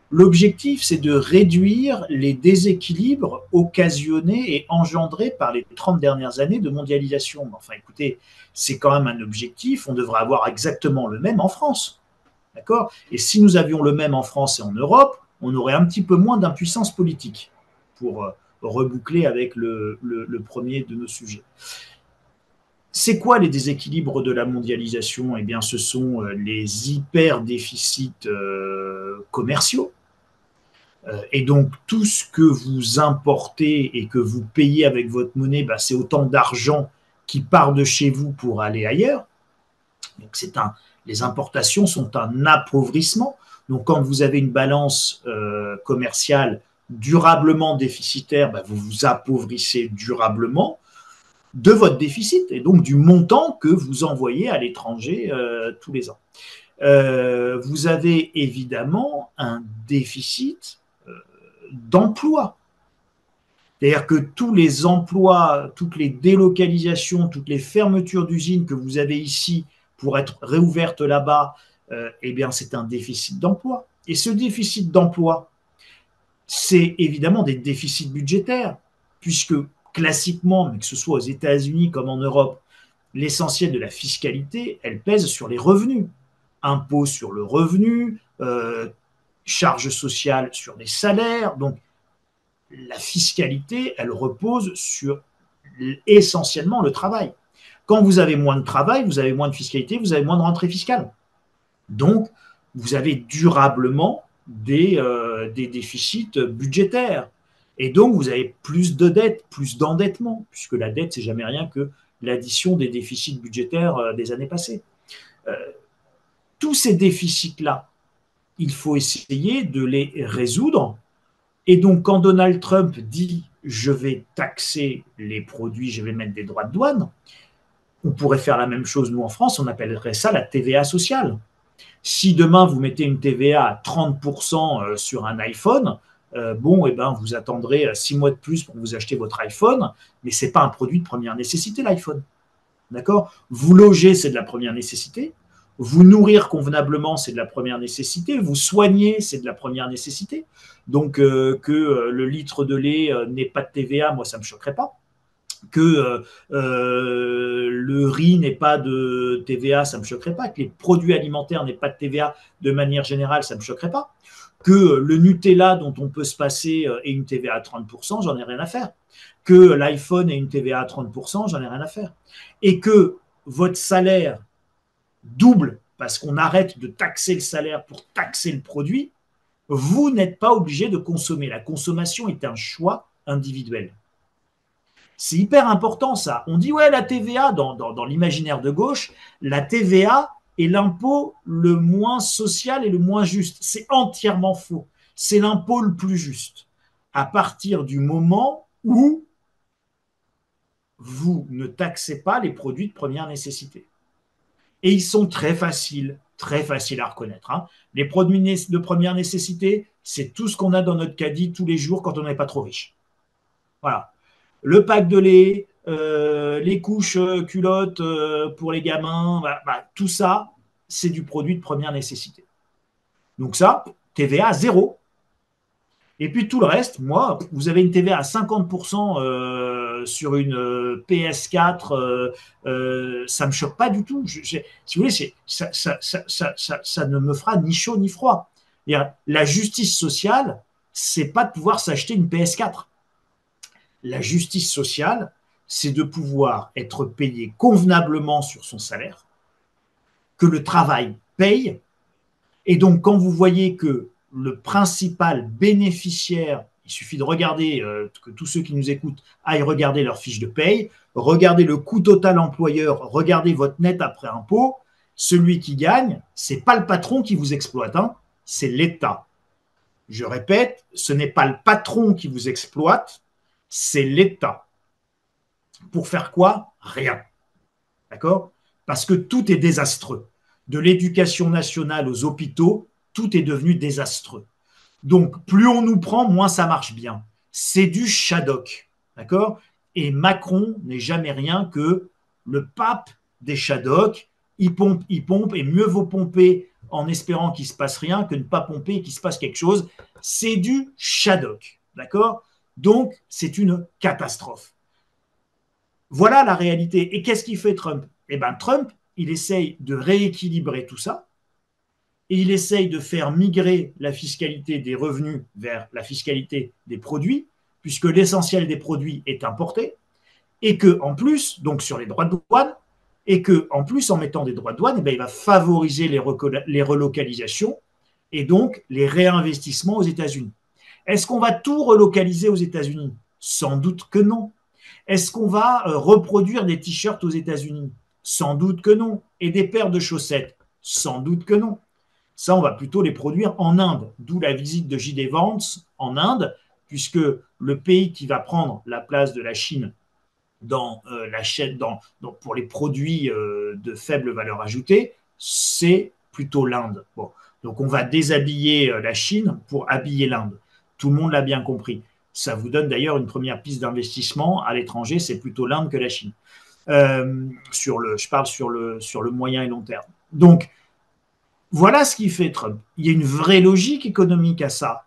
B: L'objectif, c'est de réduire les déséquilibres occasionnés et engendrés par les 30 dernières années de mondialisation. Enfin, écoutez, c'est quand même un objectif. On devrait avoir exactement le même en France. D'accord? Et si nous avions le même en France et en Europe, on aurait un petit peu moins d'impuissance politique, pour reboucler avec le premier de nos sujets. C'est quoi les déséquilibres de la mondialisation? Eh bien, ce sont les hyper déficits commerciaux. Et donc, tout ce que vous importez et que vous payez avec votre monnaie, bah, c'est autant d'argent qui part de chez vous pour aller ailleurs. Donc, les importations sont un appauvrissement. Donc, quand vous avez une balance commerciale durablement déficitaire, bah, vous vous appauvrissez durablement de votre déficit et donc du montant que vous envoyez à l'étranger tous les ans. Vous avez évidemment un déficit d'emploi. C'est-à-dire que tous les emplois, toutes les délocalisations, toutes les fermetures d'usines que vous avez ici pour être réouvertes là-bas, eh bien, c'est un déficit d'emploi. Et ce déficit d'emploi, c'est évidemment des déficits budgétaires, puisque classiquement, mais que ce soit aux États-Unis comme en Europe, l'essentiel de la fiscalité, elle pèse sur les revenus. Impôt sur le revenu, charges sociales sur les salaires. Donc, la fiscalité, elle repose sur essentiellement le travail. Quand vous avez moins de travail, vous avez moins de fiscalité, vous avez moins de rentrée fiscale. Donc, vous avez durablement des déficits budgétaires. Et donc, vous avez plus de dettes, plus d'endettement, puisque la dette, c'est jamais rien que l'addition des déficits budgétaires des années passées. Euh, tous ces déficits-là, il faut essayer de les résoudre. Et donc, quand Donald Trump dit je vais taxer les produits, je vais mettre des droits de douane, on pourrait faire la même chose, nous, en France, on appellerait ça la TVA sociale. Si demain, vous mettez une TVA à 30% sur un iPhone, bon, eh ben, vous attendrez 6 mois de plus pour vous acheter votre iPhone, mais ce n'est pas un produit de première nécessité, l'iPhone. D'accord? Vous loger, c'est de la première nécessité. Vous nourrir convenablement, c'est de la première nécessité. Vous soigner, c'est de la première nécessité. Donc, que le litre de lait n'ait pas de TVA, moi, ça ne me choquerait pas. Que le riz n'ait pas de TVA, ça ne me choquerait pas. Que les produits alimentaires n'aient pas de TVA de manière générale, ça ne me choquerait pas. Que le Nutella dont on peut se passer ait une TVA à 30%, j'en ai rien à faire. Que l'iPhone ait une TVA à 30%, j'en ai rien à faire. Et que votre salaire double parce qu'on arrête de taxer le salaire pour taxer le produit, vous n'êtes pas obligé de consommer. La consommation est un choix individuel. C'est hyper important ça. On dit ouais, la TVA, dans l'imaginaire de gauche, la TVA est l'impôt le moins social et le moins juste. C'est entièrement faux. C'est l'impôt le plus juste. À partir du moment où vous ne taxez pas les produits de première nécessité. Et ils sont très faciles à reconnaître. Hein. Les produits de première nécessité, c'est tout ce qu'on a dans notre caddie tous les jours quand on n'est pas trop riche. Voilà. Le pack de lait, les couches culottes pour les gamins, tout ça, c'est du produit de première nécessité. Donc ça, TVA zéro. Et puis tout le reste, moi, vous avez une TVA à 50% sur une PS4, ça ne me choque pas du tout. Si vous voulez, ça ne me fera ni chaud ni froid. La justice sociale, c'est pas de pouvoir s'acheter une PS4. La justice sociale, c'est de pouvoir être payé convenablement sur son salaire, que le travail paye. Et donc, quand vous voyez que le principal bénéficiaire, il suffit de regarder, que tous ceux qui nous écoutent aillent regarder leur fiche de paye, regardez le coût total employeur, regardez votre net après impôt, celui qui gagne, ce n'est pas le patron qui vous exploite, hein, c'est l'État. Je répète, ce n'est pas le patron qui vous exploite, c'est l'État. Pour faire quoi? Rien. D'accord? Parce que tout est désastreux. De l'éducation nationale aux hôpitaux, tout est devenu désastreux. Donc, plus on nous prend, moins ça marche bien. C'est du Shadok. D'accord? Et Macron n'est jamais rien que le pape des Shadok. Il pompe, et mieux vaut pomper en espérant qu'il ne se passe rien que ne pas pomper et qu'il se passe quelque chose. C'est du Shadok. D'accord? Donc, c'est une catastrophe. Voilà la réalité. Et qu'est-ce qu'il fait Trump? Eh bien, Trump, il essaye de rééquilibrer tout ça et il essaye de faire migrer la fiscalité des revenus vers la fiscalité des produits, puisque l'essentiel des produits est importé, et que en plus, donc sur les droits de douane, et que en plus, en mettant des droits de douane, eh bien, il va favoriser les relocalisations et donc les réinvestissements aux États-Unis. Est-ce qu'on va tout relocaliser aux États-Unis? Sans doute que non. Est-ce qu'on va reproduire des t-shirts aux États-Unis? Sans doute que non. Et des paires de chaussettes? Sans doute que non. Ça, on va plutôt les produire en Inde, d'où la visite de J.D. Vance en Inde, puisque le pays qui va prendre la place de la Chine dans la chaîne, pour les produits de faible valeur ajoutée, c'est plutôt l'Inde. Bon. Donc, on va déshabiller la Chine pour habiller l'Inde. Tout le monde l'a bien compris. Ça vous donne d'ailleurs une première piste d'investissement à l'étranger, c'est plutôt l'Inde que la Chine. Je parle sur le moyen et long terme. Donc, voilà ce qui fait Trump. Il y a une vraie logique économique à ça.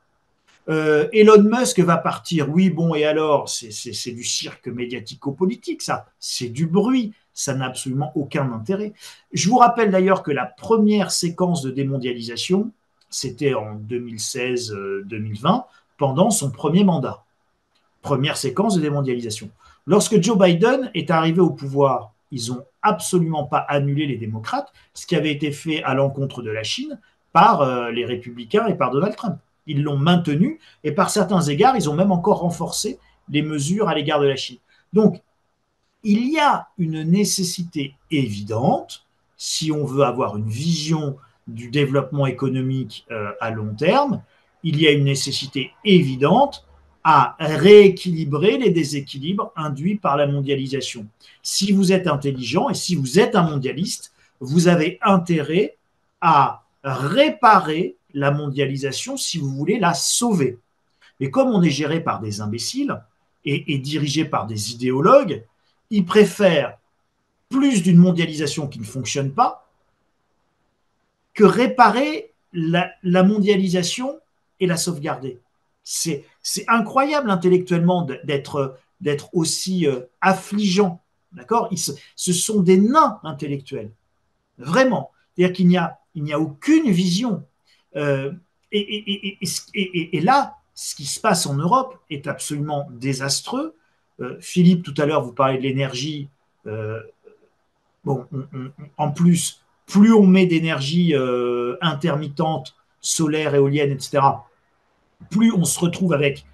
B: Elon Musk va partir. Oui, bon, et alors, c'est du cirque médiatico-politique, ça. C'est du bruit. Ça n'a absolument aucun intérêt. Je vous rappelle d'ailleurs que la première séquence de démondialisation, c'était en 2016-2020, pendant son premier mandat. Première séquence de démondialisation. Lorsque Joe Biden est arrivé au pouvoir, ils n'ont absolument pas annulé les démocrates, ce qui avait été fait à l'encontre de la Chine par les républicains et par Donald Trump. Ils l'ont maintenu et par certains égards, ils ont même encore renforcé les mesures à l'égard de la Chine. Donc, il y a une nécessité évidente, si on veut avoir une vision du développement économique à long terme, il y a une nécessité évidente à rééquilibrer les déséquilibres induits par la mondialisation. Si vous êtes intelligent et si vous êtes un mondialiste, vous avez intérêt à réparer la mondialisation si vous voulez la sauver. Mais comme on est géré par des imbéciles et dirigé par des idéologues, ils préfèrent plus d'une mondialisation qui ne fonctionne pas que réparer la mondialisation et la sauvegarder. C'est incroyable intellectuellement d'être aussi affligeant. D'accord? Ce sont des nains intellectuels. Vraiment. C'est-à-dire qu'il n'y a aucune vision. Et là, ce qui se passe en Europe est absolument désastreux. Philippe, tout à l'heure, vous parlez de l'énergie. En plus, plus on met d'énergie intermittente, solaire, éolienne, etc., plus on se retrouve avec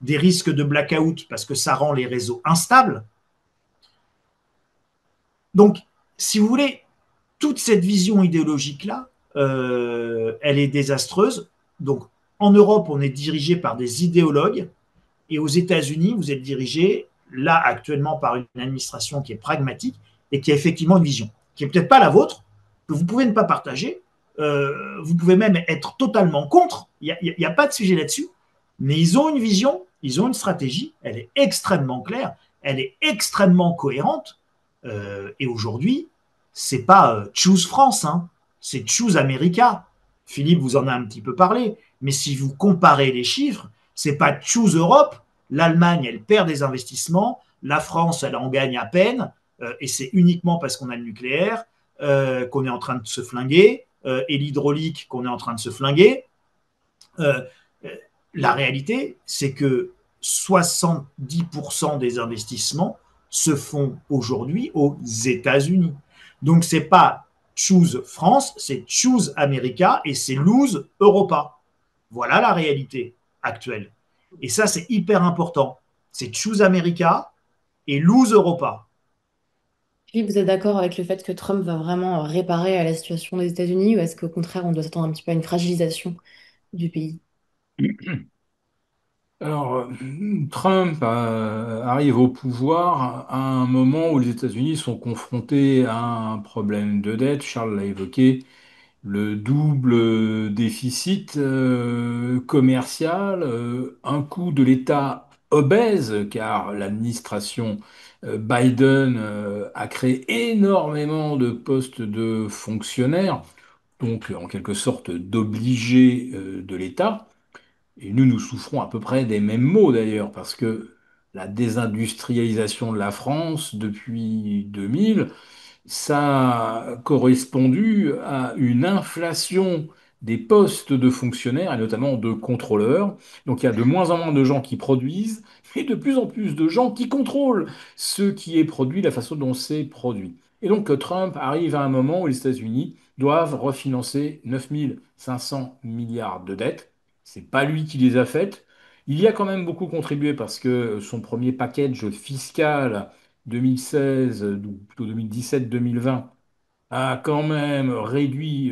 B: des risques de blackout parce que ça rend les réseaux instables. Donc, si vous voulez, toute cette vision idéologique-là, elle est désastreuse. Donc, en Europe, on est dirigé par des idéologues et aux États-Unis, vous êtes dirigé, là, actuellement, par une administration qui est pragmatique et qui a effectivement une vision, qui n'est peut-être pas la vôtre, que vous pouvez ne pas partager, vous pouvez même être totalement contre, il n'y a pas de sujet là-dessus, mais ils ont une vision, ils ont une stratégie, elle est extrêmement claire, elle est extrêmement cohérente, et aujourd'hui, c'est pas Choose France, hein, c'est Choose America. Philippe vous en a un petit peu parlé, mais si vous comparez les chiffres, C'est pas Choose Europe. L'Allemagne, elle perd des investissements. La France, elle en gagne à peine. Et c'est uniquement parce qu'on a le nucléaire qu'on est en train de se flinguer et l'hydraulique qu'on est en train de se flinguer. Euh, la réalité, c'est que 70% des investissements se font aujourd'hui aux États-Unis. Donc, ce n'est pas choose France, c'est choose America et c'est lose Europa. Voilà la réalité actuelle. Et ça, c'est hyper important. C'est choose America et lose Europa.
A: Philippe, vous êtes d'accord avec le fait que Trump va vraiment réparer à la situation des États-Unis ou est-ce qu'au contraire, on doit s'attendre un petit peu à une fragilisation du pays?
C: Alors, Trump arrive au pouvoir à un moment où les États-Unis sont confrontés à un problème de dette. Charles l'a évoqué, le double déficit commercial, un coût de l'État obèse, car l'administration Biden a créé énormément de postes de fonctionnaires, donc en quelque sorte d'obligés de l'État. Et nous souffrons à peu près des mêmes maux d'ailleurs, parce que la désindustrialisation de la France depuis 2000, ça a correspondu à une inflation des postes de fonctionnaires et notamment de contrôleurs. Donc il y a de moins en moins de gens qui produisent, mais de plus en plus de gens qui contrôlent ce qui est produit, la façon dont c'est produit. Et donc Trump arrive à un moment où les États-Unis doivent refinancer 9 500 milliards de dettes. C'est pas lui qui les a faites. Il y a quand même beaucoup contribué parce que son premier package fiscal 2016, ou plutôt 2017-2020, a quand même réduit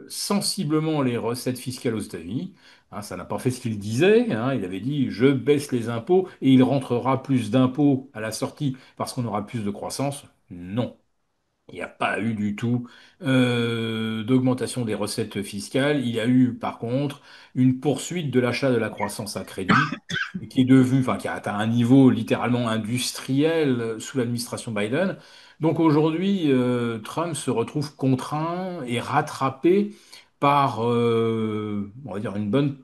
C: sensiblement les recettes fiscales aux États-Unis. Hein, ça n'a pas fait ce qu'il disait. Hein. Il avait dit je baisse les impôts et il rentrera plus d'impôts à la sortie parce qu'on aura plus de croissance. Non. Il n'y a pas eu du tout d'augmentation des recettes fiscales. Il y a eu, par contre, une poursuite de l'achat de la croissance à crédit, qui est devenu, enfin, qui a atteint un niveau littéralement industriel sous l'administration Biden. Donc aujourd'hui, Trump se retrouve contraint et rattrapé par, on va dire, une bonne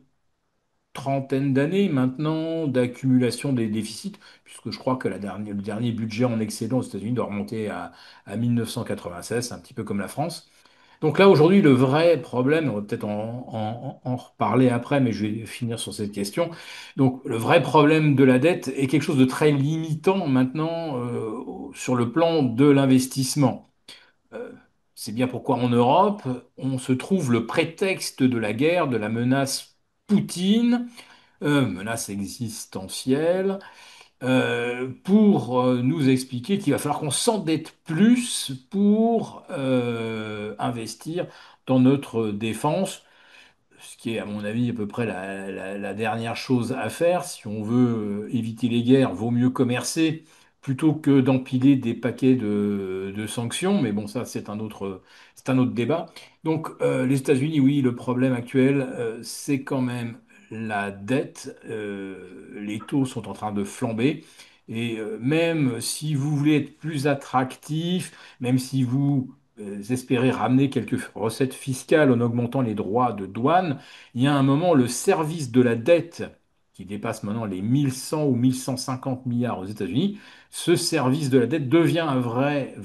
C: trentaine d'années maintenant d'accumulation des déficits, puisque je crois que le dernier budget en excédent aux États-Unis doit remonter à 1996, un petit peu comme la France. Donc là, aujourd'hui, le vrai problème, on va peut-être en reparler après, mais je vais finir sur cette question. Donc, le vrai problème de la dette est quelque chose de très limitant maintenant sur le plan de l'investissement. Euh, c'est bien pourquoi en Europe, on se trouve le prétexte de la guerre, de la menace Poutine, menace existentielle, pour nous expliquer qu'il va falloir qu'on s'endette plus pour investir dans notre défense, ce qui est, à mon avis, à peu près la dernière chose à faire. Si on veut éviter les guerres, vaut mieux commercer plutôt que d'empiler des paquets de sanctions. Mais bon, ça, c'est un autre débat. Donc, les États-Unis, oui, le problème actuel, c'est quand même la dette. Les taux sont en train de flamber. Et même si vous voulez être plus attractif, même si vous espérer ramener quelques recettes fiscales en augmentant les droits de douane, il y a un moment, le service de la dette, qui dépasse maintenant les 1100 ou 1150 milliards aux États-Unis, ce service de la dette devient un vrai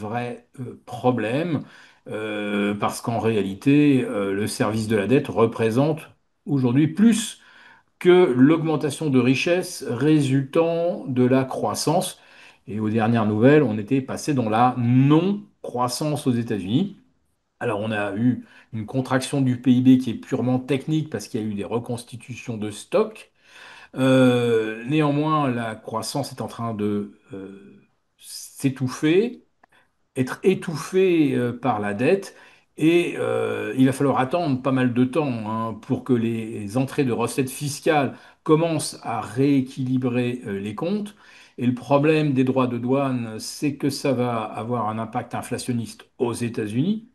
C: problème, parce qu'en réalité, le service de la dette représente aujourd'hui plus que l'augmentation de richesse résultant de la croissance. Et aux dernières nouvelles, on était passé dans la non-croissance aux États-Unis. Alors, on a eu une contraction du PIB qui est purement technique parce qu'il y a eu des reconstitutions de stocks. Néanmoins, la croissance est en train de s'étouffer, être étouffé par la dette. Et il va falloir attendre pas mal de temps hein, pour que les entrées de recettes fiscales commencent à rééquilibrer les comptes. Et le problème des droits de douane, c'est que ça va avoir un impact inflationniste aux États-Unis,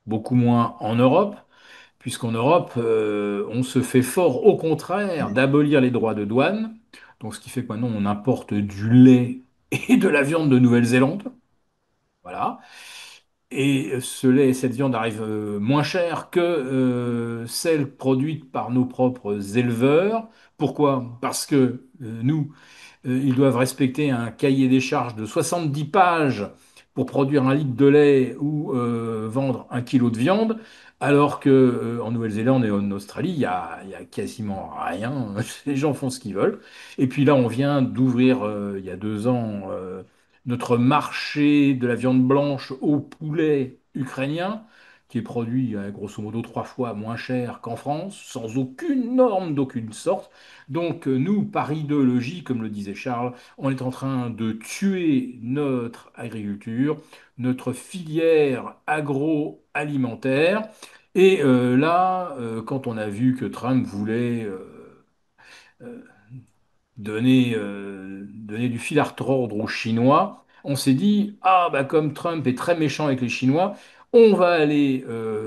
C: beaucoup moins en Europe, puisqu'en Europe, on se fait fort au contraire d'abolir les droits de douane. Donc, ce qui fait que maintenant, on importe du lait et de la viande de Nouvelle-Zélande. Voilà. Et cette viande arrive moins chère que celle produite par nos propres éleveurs. Pourquoi? Parce que nous, ils doivent respecter un cahier des charges de 70 pages pour produire un litre de lait ou vendre un kilo de viande, alors que en Nouvelle-Zélande et en Australie, il y a quasiment rien. Les gens font ce qu'ils veulent. Et puis là, on vient d'ouvrir il y a 2 ans notre marché de la viande blanche au poulet ukrainien, qui est produit grosso modo 3 fois moins cher qu'en France, sans aucune norme d'aucune sorte. Donc nous, par idéologie, comme le disait Charles, on est en train de tuer notre agriculture, notre filière agroalimentaire. Et là, quand on a vu que Trump voulait euh, donner du fil à retordre aux Chinois, on s'est dit, ah bah comme Trump est très méchant avec les Chinois, on va aller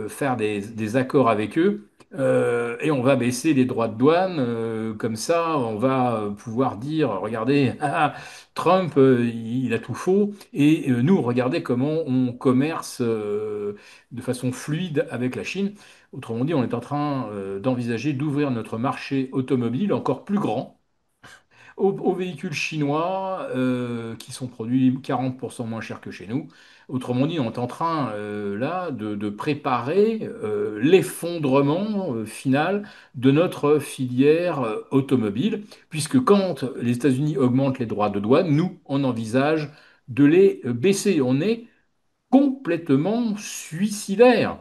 C: faire des accords avec eux et on va baisser les droits de douane. Comme ça, on va pouvoir dire, regardez, Trump, il a tout faux. Et nous, regardez comment on commerce de façon fluide avec la Chine. Autrement dit, on est en train d'envisager d'ouvrir notre marché automobile encore plus grand aux véhicules chinois qui sont produits 40% moins cher que chez nous. Autrement dit, on est en train là de préparer l'effondrement final de notre filière automobile, puisque quand les États-Unis augmentent les droits de douane, nous, on envisage de les baisser. On est complètement suicidaire.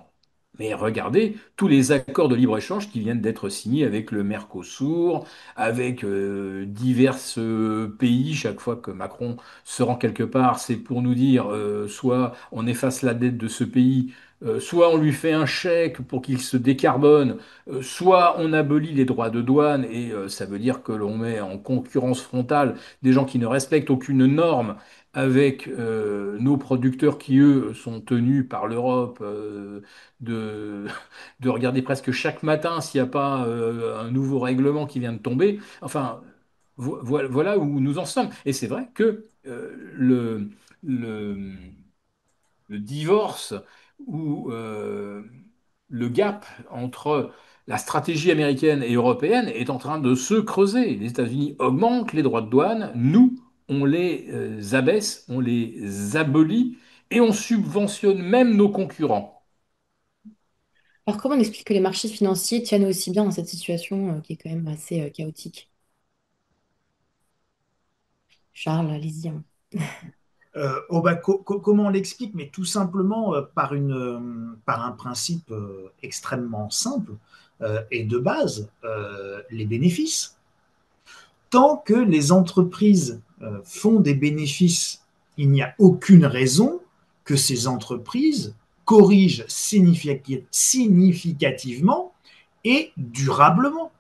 C: Mais regardez tous les accords de libre-échange qui viennent d'être signés avec le Mercosur, avec divers pays. Chaque fois que Macron se rend quelque part, c'est pour nous dire soit on efface la dette de ce pays, soit on lui fait un chèque pour qu'il se décarbone, soit on abolit les droits de douane et ça veut dire que l'on met en concurrence frontale des gens qui ne respectent aucune norme avec nos producteurs qui, eux, sont tenus par l'Europe de, de regarder presque chaque matin s'il n'y a pas un nouveau règlement qui vient de tomber. Enfin, voilà où nous en sommes. Et c'est vrai que le, le divorce ou le gap entre la stratégie américaine et européenne est en train de se creuser. Les États-Unis augmentent les droits de douane, nous, on les abaisse, on les abolit et on subventionne même nos concurrents.
A: Alors, comment on explique que les marchés financiers tiennent aussi bien dans cette situation qui est quand même assez chaotique? Charles, allez-y, hein.
B: Oh bah, comment on l'explique? Mais tout simplement par un principe extrêmement simple et de base, les bénéfices. Tant que les entreprises font des bénéfices, il n'y a aucune raison que ces entreprises corrigent significativement et durablement.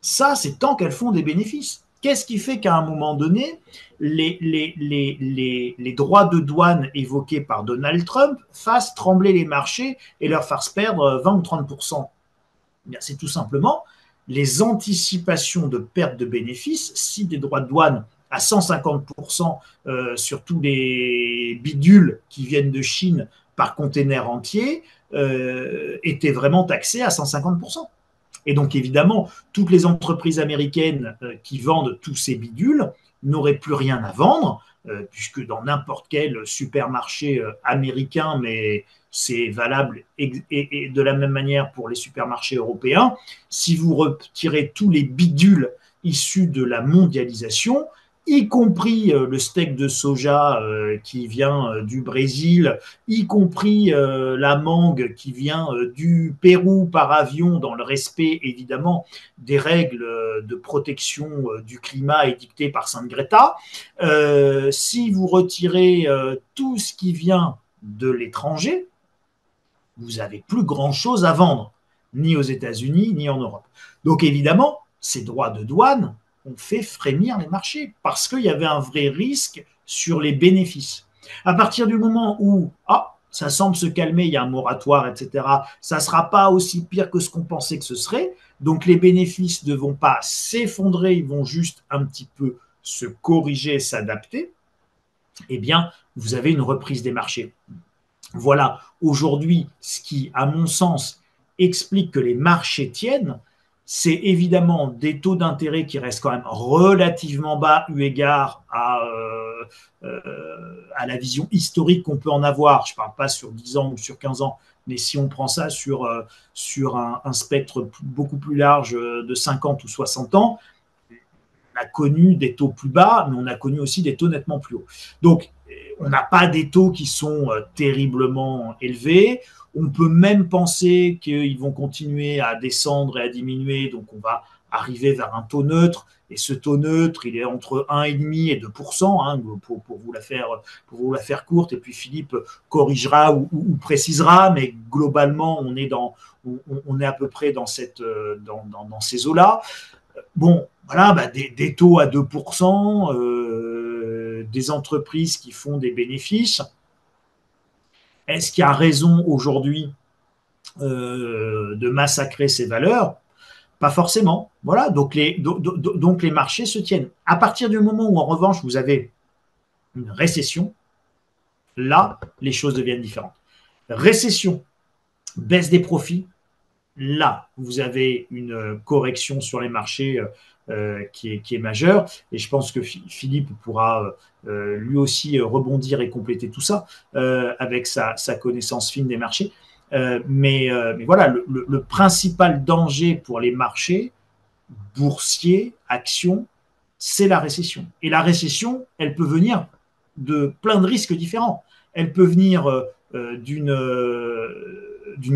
B: Ça, c'est tant qu'elles font des bénéfices. Qu'est-ce qui fait qu'à un moment donné, les droits de douane évoqués par Donald Trump fassent trembler les marchés et leur fassent perdre 20 ou 30%? C'est tout simplement les anticipations de perte de bénéfices. Si des droits de douane à 150% sur tous les bidules qui viennent de Chine par container entier étaient vraiment taxés à 150%. Et donc, évidemment, toutes les entreprises américaines qui vendent tous ces bidules n'auraient plus rien à vendre, puisque dans n'importe quel supermarché américain, mais c'est valable et de la même manière pour les supermarchés européens, si vous retirez tous les bidules issus de la mondialisation, y compris le steak de soja qui vient du Brésil, y compris la mangue qui vient du Pérou par avion, dans le respect évidemment des règles de protection du climat édictées par Sainte Greta. Si vous retirez tout ce qui vient de l'étranger, vous n'avez plus grand-chose à vendre, ni aux États-Unis, ni en Europe. Donc évidemment, ces droits de douane ont fait frémir les marchés parce qu'il y avait un vrai risque sur les bénéfices. À partir du moment où ça semble se calmer, il y a un moratoire, etc., ça ne sera pas aussi pire que ce qu'on pensait que ce serait. Donc les bénéfices ne vont pas s'effondrer, ils vont juste un petit peu se corriger, s'adapter. Eh bien, vous avez une reprise des marchés. Voilà, aujourd'hui, ce qui, à mon sens, explique que les marchés tiennent, c'est évidemment des taux d'intérêt qui restent quand même relativement bas eu égard à la vision historique qu'on peut en avoir. Je ne parle pas sur 10 ans ou sur 15 ans, mais si on prend ça sur un spectre beaucoup plus large de 50 ou 60 ans, on a connu des taux plus bas, mais on a connu aussi des taux nettement plus hauts. Donc, on n'a pas des taux qui sont terriblement élevés. On peut même penser qu'ils vont continuer à descendre et à diminuer, donc on va arriver vers un taux neutre. Et ce taux neutre, il est entre 1,5 et 2%, hein, pour vous la faire courte. Et puis Philippe corrigera ou précisera, mais globalement, on est à peu près dans ces eaux-là. Bon, voilà, bah, des taux à 2%, des entreprises qui font des bénéfices. Est-ce qu'il y a raison aujourd'hui de massacrer ces valeurs? Pas forcément. Voilà, donc les marchés se tiennent. À partir du moment où, en revanche, vous avez une récession, là, les choses deviennent différentes. Récession, baisse des profits, là, vous avez une correction sur les marchés qui est majeure. Et je pense que Philippe pourra lui aussi rebondir et compléter tout ça avec sa connaissance fine des marchés. Mais voilà, le principal danger pour les marchés boursiers, actions, c'est la récession. Et la récession, elle peut venir de plein de risques différents. Elle peut venir d'une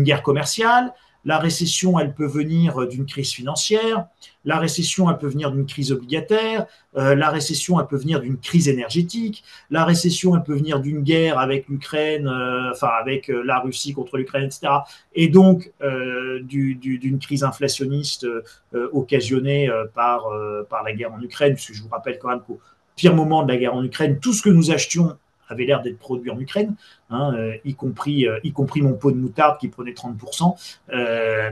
B: guerre commerciale. La récession, elle peut venir d'une crise financière. La récession, elle peut venir d'une crise obligataire. La récession, elle peut venir d'une crise énergétique. La récession, elle peut venir d'une guerre avec l'Ukraine, enfin avec la Russie contre l'Ukraine, etc. Et donc d'une crise inflationniste occasionnée par la guerre en Ukraine, puisque je vous rappelle quand même qu'au pire moment de la guerre en Ukraine, tout ce que nous achetions avait l'air d'être produit en Ukraine, hein, y compris mon pot de moutarde qui prenait 30%.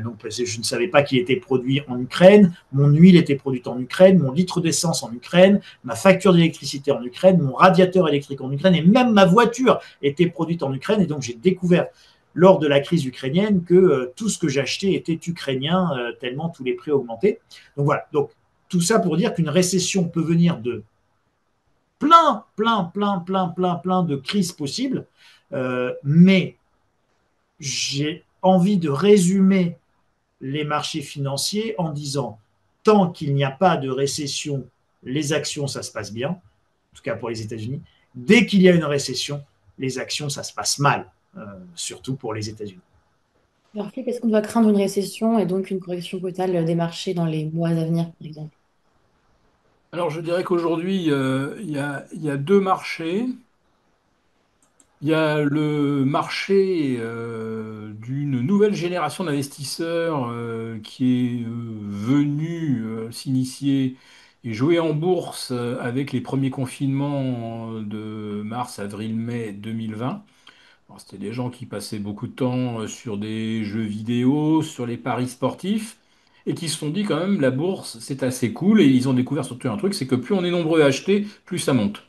B: Donc je ne savais pas qu'il était produit en Ukraine, mon huile était produite en Ukraine, mon litre d'essence en Ukraine, ma facture d'électricité en Ukraine, mon radiateur électrique en Ukraine, et même ma voiture était produite en Ukraine. Et donc j'ai découvert lors de la crise ukrainienne que tout ce que j'achetais était ukrainien, tellement tous les prix augmentaient. Donc voilà, donc tout ça pour dire qu'une récession peut venir de plein de crises possibles, mais j'ai envie de résumer les marchés financiers en disant, tant qu'il n'y a pas de récession, les actions, ça se passe bien, en tout cas pour les États-Unis. Dès qu'il y a une récession, les actions, ça se passe mal, surtout pour les États-Unis.
A: Alors, Philippe, est-ce qu'on doit craindre une récession et donc une correction totale des marchés dans les mois à venir, par exemple?
C: Alors je dirais qu'aujourd'hui, il y a deux marchés. Il y a le marché d'une nouvelle génération d'investisseurs qui est venu s'initier et jouer en bourse avec les premiers confinements de mars, avril, mai 2020. Alors, c'était des gens qui passaient beaucoup de temps sur des jeux vidéo, sur les paris sportifs, et qui se sont dit quand même la bourse c'est assez cool, et ils ont découvert surtout un truc, c'est que plus on est nombreux à acheter, plus ça monte.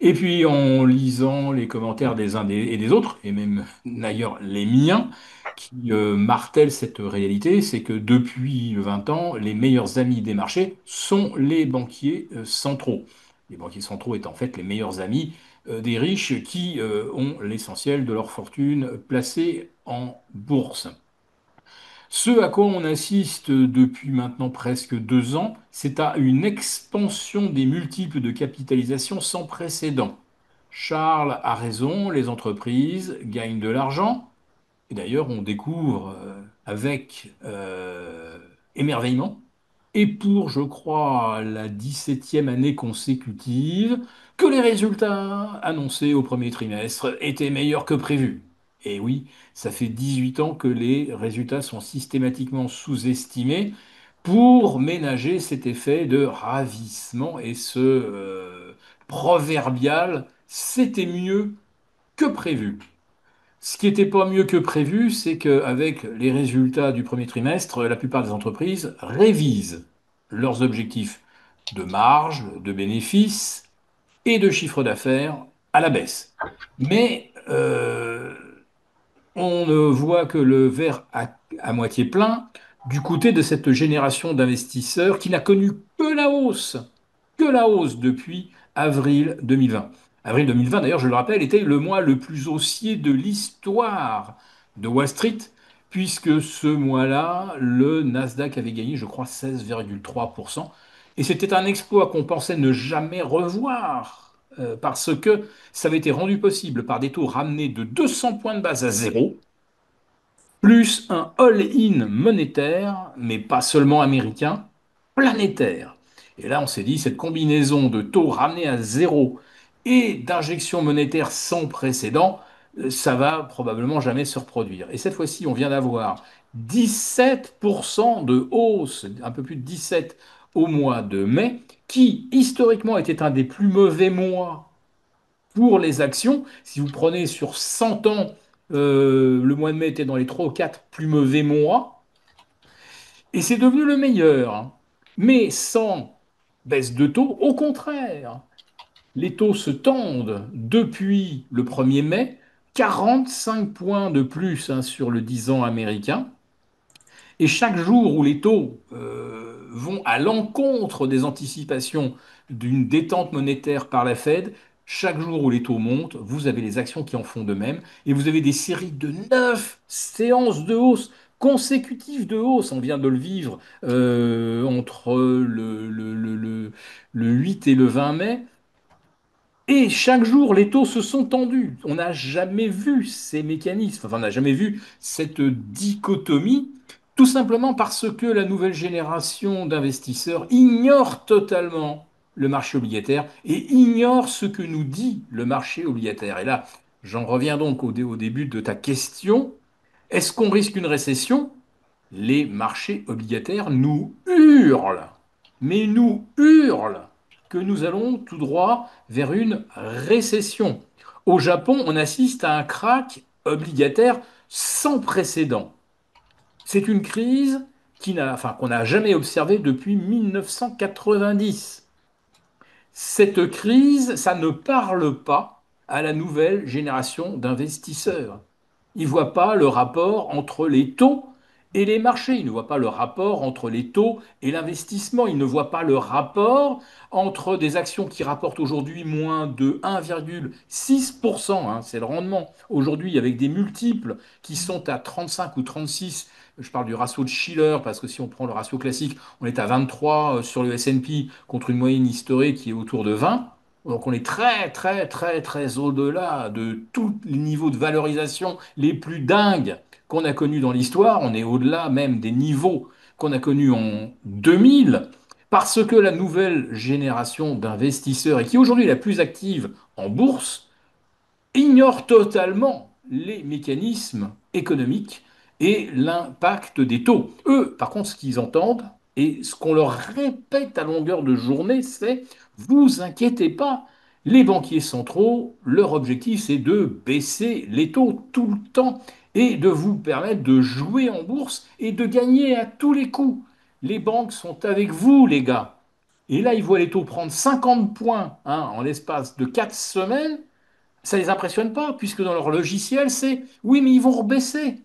C: Et puis en lisant les commentaires des uns et des autres, et même d'ailleurs les miens, qui martèlent cette réalité, c'est que depuis 20 ans, les meilleurs amis des marchés sont les banquiers centraux. Les banquiers centraux étant en fait les meilleurs amis des riches qui ont l'essentiel de leur fortune placée en bourse. Ce à quoi on assiste depuis maintenant presque 2 ans, c'est à une expansion des multiples de capitalisation sans précédent. Charles a raison, les entreprises gagnent de l'argent. Et d'ailleurs, on découvre avec émerveillement, et pour, je crois, la 17e année consécutive, que les résultats annoncés au premier trimestre étaient meilleurs que prévu. Et oui, ça fait 18 ans que les résultats sont systématiquement sous-estimés pour ménager cet effet de ravissement et ce proverbial c'était mieux que prévu. Ce qui n'était pas mieux que prévu, c'est qu'avec les résultats du premier trimestre, la plupart des entreprises révisent leurs objectifs de marge, de bénéfices et de chiffre d'affaires à la baisse. Mais euh, on ne voit que le verre à moitié plein du côté de cette génération d'investisseurs qui n'a connu que la hausse depuis avril 2020. Avril 2020, d'ailleurs, je le rappelle, était le mois le plus haussier de l'histoire de Wall Street, puisque ce mois-là, le Nasdaq avait gagné, je crois, 16,3%. Et c'était un exploit qu'on pensait ne jamais revoir, parce que ça avait été rendu possible par des taux ramenés de 200 points de base à zéro, plus un all-in monétaire, mais pas seulement américain, planétaire. Et là, on s'est dit, cette combinaison de taux ramenés à zéro et d'injections monétaires sans précédent, ça va probablement jamais se reproduire. Et cette fois-ci, on vient d'avoir 17% de hausse, un peu plus de 17 au mois de mai, qui historiquement était un des plus mauvais mois pour les actions. Si vous prenez sur 100 ans, le mois de mai était dans les 3 ou 4 plus mauvais mois, et c'est devenu le meilleur, hein. Mais sans baisse de taux, au contraire, les taux se tendent depuis le 1er mai, 45 points de plus, hein, sur le 10 ans américain. Et chaque jour où les taux vont à l'encontre des anticipations d'une détente monétaire par la Fed, chaque jour où les taux montent, vous avez les actions qui en font de même, et vous avez des séries de 9 séances de hausse consécutives de hausse. On vient de le vivre entre le 8 et le 20 mai. Et chaque jour, les taux se sont tendus. On n'a jamais vu ces mécanismes, enfin, on n'a jamais vu cette dichotomie, tout simplement parce que la nouvelle génération d'investisseurs ignore totalement le marché obligataire et ignore ce que nous dit le marché obligataire. Et là, j'en reviens donc au début de ta question. Est-ce qu'on risque une récession? Les marchés obligataires nous hurlent, mais nous hurlent que nous allons tout droit vers une récession. Au Japon, on assiste à un krach obligataire sans précédent. C'est une crise qu'on n'a jamais observée depuis 1990. Cette crise, ça ne parle pas à la nouvelle génération d'investisseurs. Ils ne voient pas le rapport entre les taux et les marchés. Ils ne voient pas le rapport entre les taux et l'investissement. Ils ne voient pas le rapport entre des actions qui rapportent aujourd'hui moins de 1,6%, hein, c'est le rendement aujourd'hui, avec des multiples qui sont à 35 ou 36. Je parle du ratio de Shiller, parce que si on prend le ratio classique, on est à 23 sur le S&P contre une moyenne historique qui est autour de 20. Donc on est très très très très au-delà de tous les niveaux de valorisation les plus dingues qu'on a connus dans l'histoire. On est au-delà même des niveaux qu'on a connus en 2000, parce que la nouvelle génération d'investisseurs, et qui aujourd'hui est la plus active en bourse, ignore totalement les mécanismes économiques et l'impact des taux. Eux, par contre, ce qu'ils entendent et ce qu'on leur répète à longueur de journée, c'est vous inquiétez pas, les banquiers centraux, leur objectif, c'est de baisser les taux tout le temps et de vous permettre de jouer en bourse et de gagner à tous les coups. Les banques sont avec vous, les gars. Et là, ils voient les taux prendre 50 points, hein, en l'espace de 4 semaines. Ça les impressionne pas, puisque dans leur logiciel, c'est oui, mais ils vont rebaisser.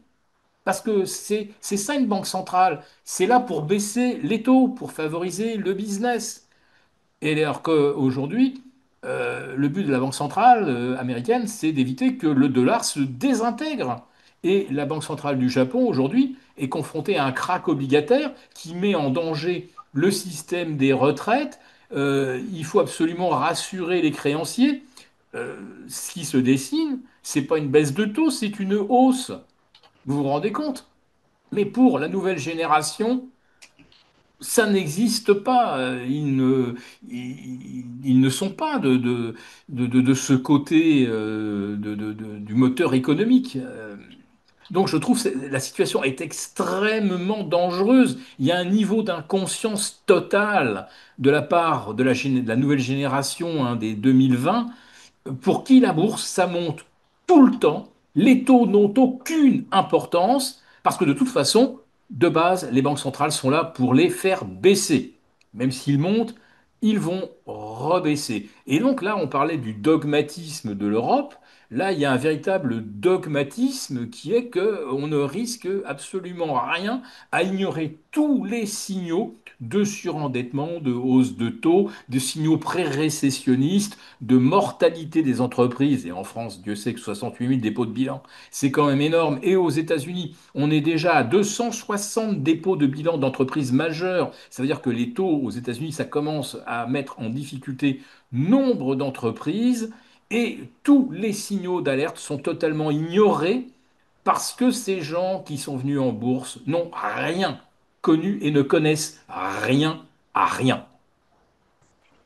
C: Parce que c'est ça une banque centrale. C'est là pour baisser les taux, pour favoriser le business. Et alors qu'aujourd'hui, le but de la Banque centrale américaine, c'est d'éviter que le dollar se désintègre. Et la Banque centrale du Japon, aujourd'hui, est confrontée à un krach obligataire qui met en danger le système des retraites. Il faut absolument rassurer les créanciers. Euh, Ce qui se dessine, c'est pas une baisse de taux, c'est une hausse. Vous vous rendez compte? Mais pour la nouvelle génération, ça n'existe pas. Ils ne sont pas de ce côté du moteur économique. Donc je trouve que la situation est extrêmement dangereuse. Il y a un niveau d'inconscience totale de la part de la nouvelle génération, hein, des 2020, pour qui la bourse, ça monte tout le temps. Les taux n'ont aucune importance parce que de toute façon, de base, les banques centrales sont là pour les faire baisser. Même s'ils montent, ils vont rebaisser. Et donc là, on parlait du dogmatisme de l'Europe. Là, il y a un véritable dogmatisme qui est qu'on ne risque absolument rien à ignorer tous les signaux de surendettement, de hausse de taux, de signaux pré-récessionnistes, de mortalité des entreprises. Et en France, Dieu sait que 68 000 dépôts de bilan, c'est quand même énorme. Et aux États-Unis, on est déjà à 260 dépôts de bilan d'entreprises majeures. Ça veut dire que les taux aux États-Unis, ça commence à mettre en difficulté nombre d'entreprises et tous les signaux d'alerte sont totalement ignorés parce que ces gens qui sont venus en bourse n'ont rien connu et ne connaissent rien à rien.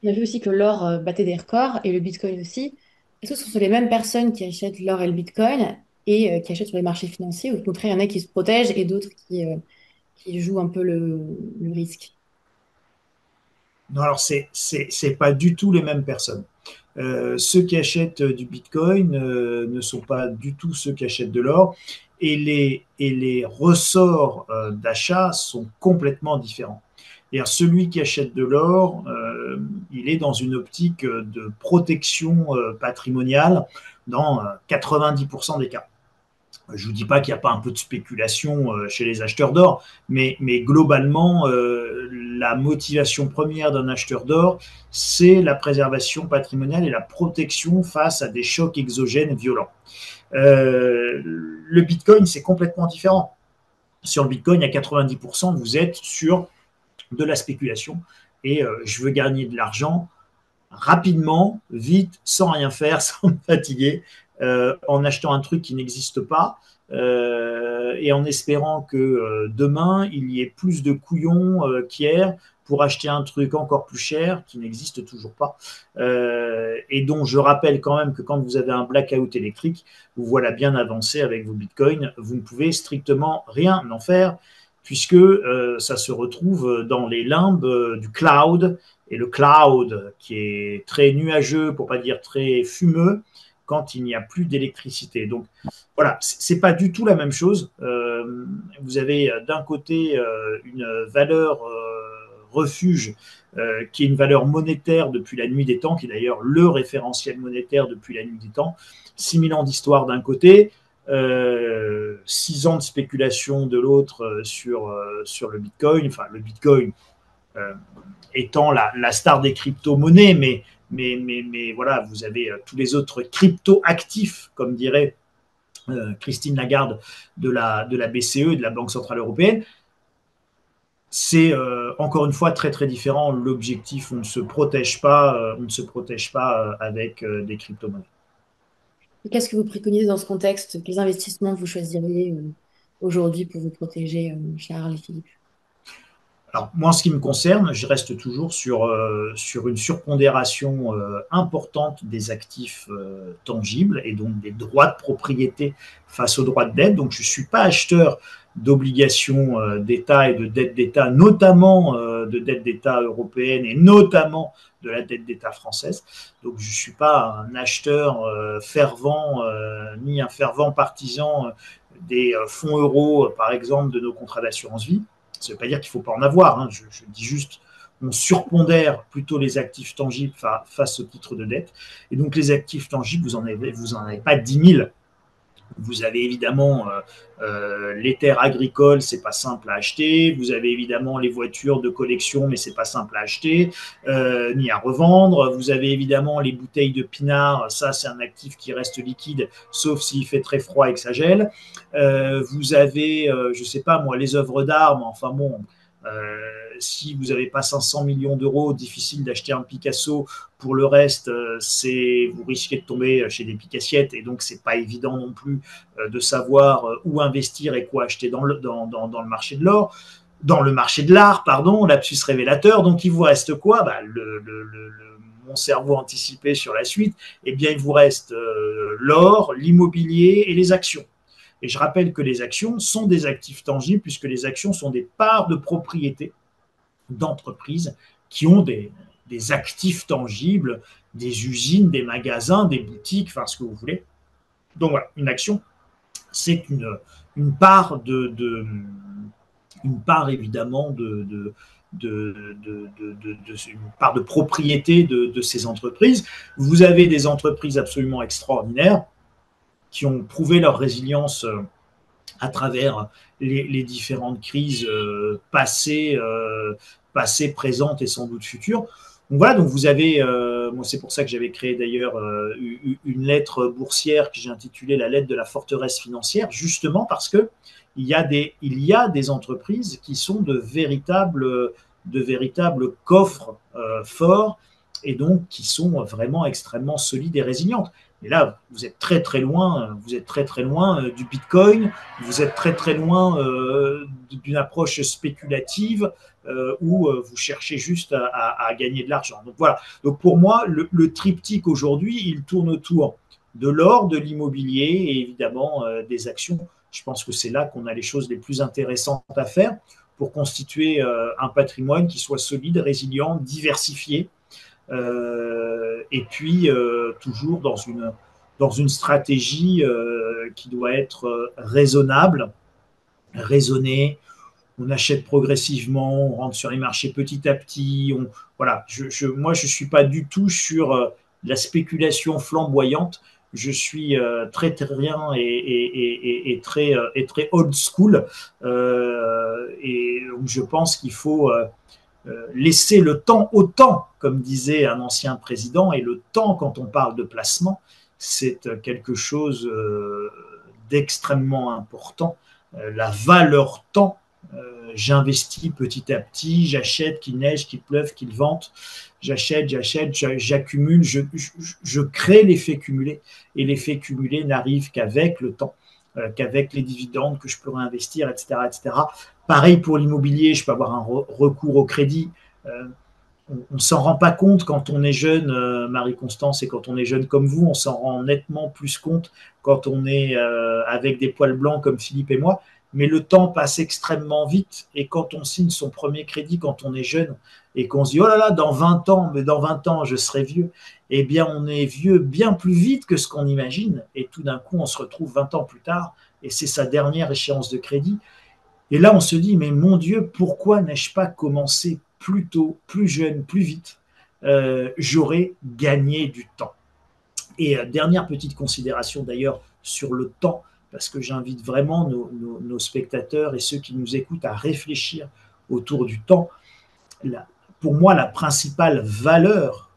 A: On a vu aussi que l'or battait des records et le Bitcoin aussi. Est-ce que ce sont les mêmes personnes qui achètent l'or et le Bitcoin et qui achètent sur les marchés financiers ou au contraire, il y en a qui se protègent et d'autres qui jouent un peu le risque?
B: Non, alors, c'est pas du tout les mêmes personnes. Ceux qui achètent du Bitcoin ne sont pas du tout ceux qui achètent de l'or et les ressorts d'achat sont complètement différents. Et celui qui achète de l'or, il est dans une optique de protection patrimoniale dans 90% des cas. Je ne vous dis pas qu'il n'y a pas un peu de spéculation chez les acheteurs d'or, mais globalement, la motivation première d'un acheteur d'or, c'est la préservation patrimoniale et la protection face à des chocs exogènes violents. Le Bitcoin, c'est complètement différent. Sur le Bitcoin, à 90%, vous êtes sur de la spéculation et je veux gagner de l'argent rapidement, vite, sans rien faire, sans me fatiguer, en achetant un truc qui n'existe pas et en espérant que demain, il y ait plus de couillons qu'hier pour acheter un truc encore plus cher qui n'existe toujours pas. Et dont je rappelle quand même que quand vous avez un blackout électrique, vous voilà bien avancé avec vos bitcoins, vous ne pouvez strictement rien en faire puisque ça se retrouve dans les limbes du cloud et le cloud qui est très nuageux, pour pas dire très fumeux, quand il n'y a plus d'électricité. Donc voilà, c'est pas du tout la même chose. Vous avez d'un côté une valeur refuge qui est une valeur monétaire depuis la nuit des temps, qui est d'ailleurs le référentiel monétaire depuis la nuit des temps. 6000 ans d'histoire d'un côté, 6 ans de spéculation de l'autre sur le Bitcoin. Enfin, le Bitcoin, étant la star des crypto-monnaies, mais voilà, vous avez tous les autres crypto-actifs, comme dirait Christine Lagarde de la BCE et de la Banque Centrale Européenne. C'est encore une fois très très différent. L'objectif, on ne se protège pas, avec des crypto-monnaies.
A: Et qu'est-ce que vous préconisez dans ce contexte? Quels investissements vous choisiriez aujourd'hui pour vous protéger, Charles et Philippe?
B: Alors, moi, en ce qui me concerne, je reste toujours sur une surpondération importante des actifs tangibles et donc des droits de propriété face aux droits de dette. Donc, je ne suis pas acheteur d'obligations d'État et de dettes d'État, notamment de dettes d'État européennes et notamment de la dette d'État française. Donc, je ne suis pas un acheteur fervent ni un fervent partisan des fonds euros, par exemple, de nos contrats d'assurance vie. Ça ne veut pas dire qu'il ne faut pas en avoir. Hein. Je dis juste, on surpondère plutôt les actifs tangibles face aux titres de dette. Et donc, les actifs tangibles, vous n'en avez pas 10 000. Vous avez évidemment les terres agricoles, c'est pas simple à acheter. Vous avez évidemment les voitures de collection, mais c'est pas simple à acheter ni à revendre. Vous avez évidemment les bouteilles de pinard, ça c'est un actif qui reste liquide, sauf s'il fait très froid et que ça gèle. Vous avez, je sais pas moi, les œuvres d'art, mais enfin bon. Si vous n'avez pas 500 millions d'euros, difficile d'acheter un Picasso. Pour le reste, vous risquez de tomber chez des picassiettes et donc c'est pas évident non plus de savoir où investir et quoi acheter dans le marché de l'or, dans le marché de l'art, pardon, lapsus révélateur. Donc il vous reste quoi? Mon cerveau anticipé sur la suite, eh bien il vous reste l'or, l'immobilier et les actions. Et je rappelle que les actions sont des actifs tangibles puisque les actions sont des parts de propriété d'entreprises qui ont des actifs tangibles, des usines, des magasins, des boutiques, enfin ce que vous voulez. Donc voilà, une action, c'est une part évidemment une part de propriété de ces entreprises. Vous avez des entreprises absolument extraordinaires qui ont prouvé leur résilience à travers les différentes crises passées, présentes et sans doute futures. Donc voilà, donc vous avez, moi c'est pour ça que j'avais créé d'ailleurs une lettre boursière que j'ai intitulée la lettre de la forteresse financière, justement parce que il y a des entreprises qui sont de véritables coffres forts et donc qui sont vraiment extrêmement solides et résilientes. Et là, vous êtes très très loin du Bitcoin, vous êtes très très loin d'une approche spéculative où vous cherchez juste à gagner de l'argent. Donc voilà. Donc pour moi, le triptyque aujourd'hui, il tourne autour de l'or, de l'immobilier et évidemment des actions. Je pense que c'est là qu'on a les choses les plus intéressantes à faire pour constituer un patrimoine qui soit solide, résilient, diversifié, et puis toujours dans une stratégie qui doit être raisonnable, raisonnée. On achète progressivement, on rentre sur les marchés petit à petit. Voilà. Moi, je ne suis pas du tout sur la spéculation flamboyante. Je suis très terrien et très old school. Et je pense qu'il faut laisser le temps au temps, comme disait un ancien président, et le temps, quand on parle de placement, c'est quelque chose d'extrêmement important. La valeur temps, j'investis petit à petit, j'achète, qu'il neige, qu'il pleuve, qu'il vente, j'achète, j'accumule, je crée l'effet cumulé, et l'effet cumulé n'arrive qu'avec le temps, qu'avec les dividendes que je peux réinvestir, etc., etc. Pareil pour l'immobilier, je peux avoir un recours au crédit. On ne s'en rend pas compte quand on est jeune, Marie-Constance, et quand on est jeune comme vous, on s'en rend nettement plus compte quand on est avec des poils blancs comme Philippe et moi. Mais le temps passe extrêmement vite, et quand on signe son premier crédit, quand on est jeune, et qu'on se dit « Oh là là, dans 20 ans, mais dans 20 ans, je serai vieux », eh bien, on est vieux bien plus vite que ce qu'on imagine, et tout d'un coup, on se retrouve 20 ans plus tard, et c'est sa dernière échéance de crédit. Et là, on se dit « Mais mon Dieu, pourquoi n'ai-je pas commencé plus tôt, plus jeune, plus vite ? J'aurais gagné du temps. » Et dernière petite considération d'ailleurs sur le temps, parce que j'invite vraiment nos spectateurs et ceux qui nous écoutent à réfléchir autour du temps. Pour moi, la principale valeur,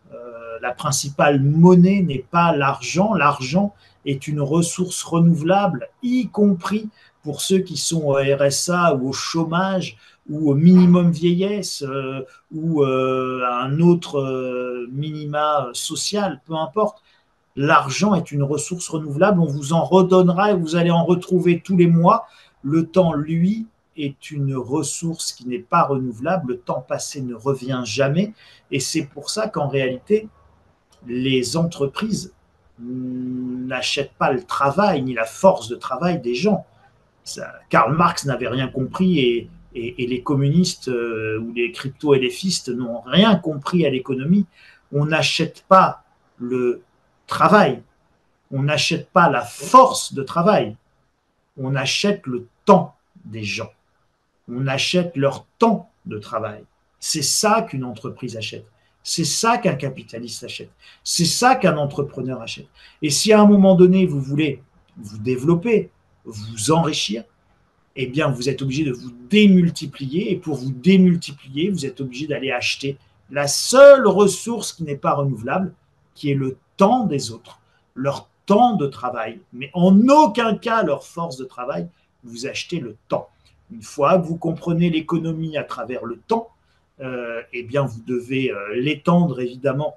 B: la principale monnaie n'est pas l'argent. L'argent est une ressource renouvelable, y compris pour ceux qui sont au RSA ou au chômage ou au minimum vieillesse ou à un autre minima social, peu importe. L'argent est une ressource renouvelable, on vous en redonnera et vous allez en retrouver tous les mois. Le temps, lui, est une ressource qui n'est pas renouvelable. Le temps passé ne revient jamais. Et c'est pour ça qu'en réalité, les entreprises n'achètent pas le travail ni la force de travail des gens. Karl Marx n'avait rien compris et les communistes ou les crypto-éléphistes n'ont rien compris à l'économie. On n'achète pas le travail, on n'achète pas la force de travail, on achète le temps des gens, on achète leur temps de travail. C'est ça qu'une entreprise achète, c'est ça qu'un capitaliste achète, c'est ça qu'un entrepreneur achète. Et si à un moment donné vous voulez vous développer, vous enrichir, eh bien vous êtes obligé de vous démultiplier, et pour vous démultiplier, vous êtes obligé d'aller acheter la seule ressource qui n'est pas renouvelable, qui est le temps des autres, leur temps de travail, mais en aucun cas leur force de travail. Vous achetez le temps. Une fois que vous comprenez l'économie à travers le temps, eh bien vous devez l'étendre, évidemment,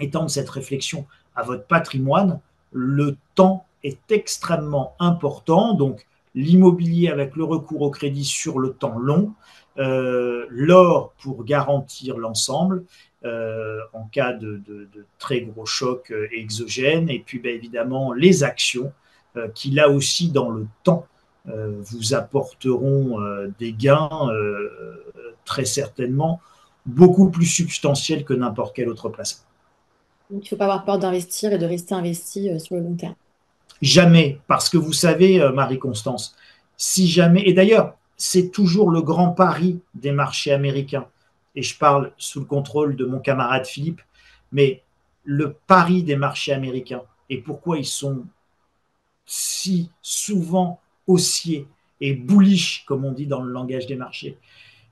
B: étendre cette réflexion à votre patrimoine. Le temps est extrêmement important, donc l'immobilier avec le recours au crédit sur le temps long, l'or pour garantir l'ensemble, en cas de très gros chocs exogènes, et puis évidemment les actions qui là aussi dans le temps vous apporteront des gains très certainement beaucoup plus substantiels que n'importe quel autre placement.
A: Donc, il ne faut pas avoir peur d'investir et de rester investi sur le long terme.
B: Jamais, parce que vous savez, Marie-Constance, si jamais, et d'ailleurs, c'est toujours le grand pari des marchés américains. et je parle sous le contrôle de mon camarade Philippe, mais le pari des marchés américains et pourquoi ils sont si souvent haussiers et bullish, comme on dit dans le langage des marchés,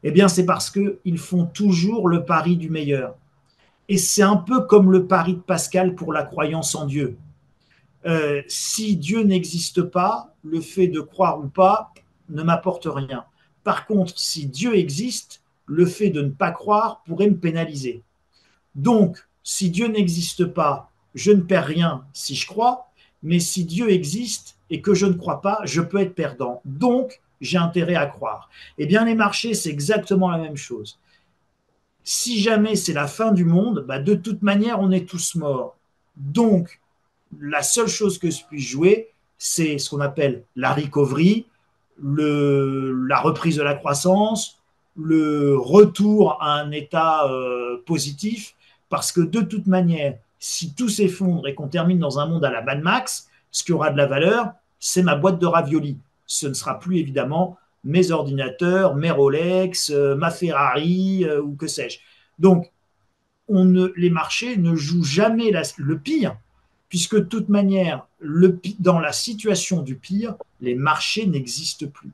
B: eh bien, c'est parce qu'ils font toujours le pari du meilleur. Et c'est un peu comme le pari de Pascal pour la croyance en Dieu. Si Dieu n'existe pas, le fait de croire ou pas ne m'apporte rien. Par contre, si Dieu existe, le fait de ne pas croire pourrait me pénaliser. Donc, si Dieu n'existe pas, je ne perds rien si je crois, mais si Dieu existe et que je ne crois pas, je peux être perdant. Donc, j'ai intérêt à croire. Eh bien, les marchés, c'est exactement la même chose. Si jamais c'est la fin du monde, bah, de toute manière, on est tous morts. Donc, la seule chose que je puis jouer, c'est ce qu'on appelle la recovery, la reprise de la croissance, le retour à un état positif, parce que de toute manière, si tout s'effondre et qu'on termine dans un monde à la Mad Max, ce qui aura de la valeur, c'est ma boîte de raviolis. Ce ne sera plus évidemment mes ordinateurs, mes Rolex, ma Ferrari ou que sais-je. Donc, les marchés ne jouent jamais le pire, puisque de toute manière, dans la situation du pire, les marchés n'existent plus.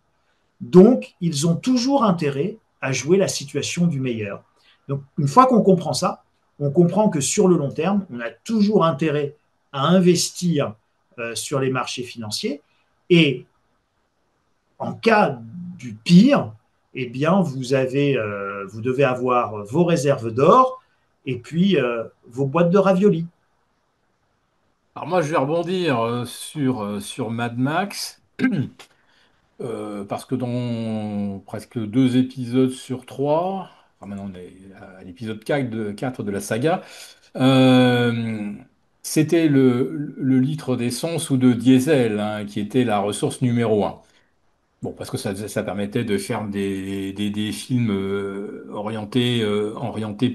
B: Donc, ils ont toujours intérêt à jouer la situation du meilleur. Donc, une fois qu'on comprend ça, on comprend que sur le long terme, on a toujours intérêt à investir sur les marchés financiers. Et en cas du pire, eh bien, vous devez avoir vos réserves d'or et puis vos boîtes de raviolis.
C: Alors moi, je vais rebondir sur Mad Max, parce que dans presque 2 épisodes sur 3, enfin maintenant on est à l'épisode 4 de la saga, euh, c'était le litre d'essence ou de diesel, hein, qui était la ressource numéro 1. Bon, parce que ça permettait de faire des films orientés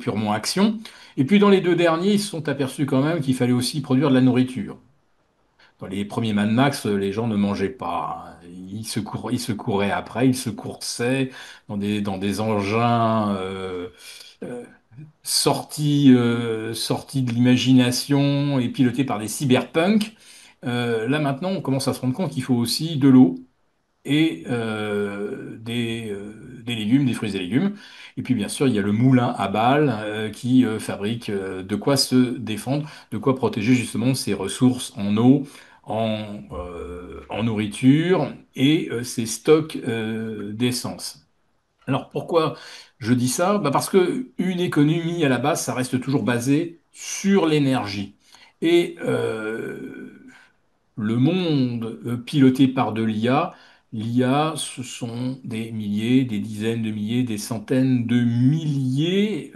C: purement action. Et puis dans les deux derniers, ils se sont aperçus quand même qu'il fallait aussi produire de la nourriture. Dans les premiers Mad Max, les gens ne mangeaient pas, hein. Ils se couraient après, ils se coursaient dans des engins euh, sortis de l'imagination et pilotés par des cyberpunks. Là maintenant, on commence à se rendre compte qu'il faut aussi de l'eau et des légumes, des fruits et légumes. Et puis bien sûr, il y a le moulin à balles qui fabrique de quoi se défendre, de quoi protéger justement ses ressources en eau, en nourriture et ses stocks d'essence. Alors pourquoi je dis ça? Bah parce que une économie à la base, ça reste toujours basé sur l'énergie. Et le monde piloté par de l'IA, ce sont des milliers, des dizaines de milliers, des centaines de milliers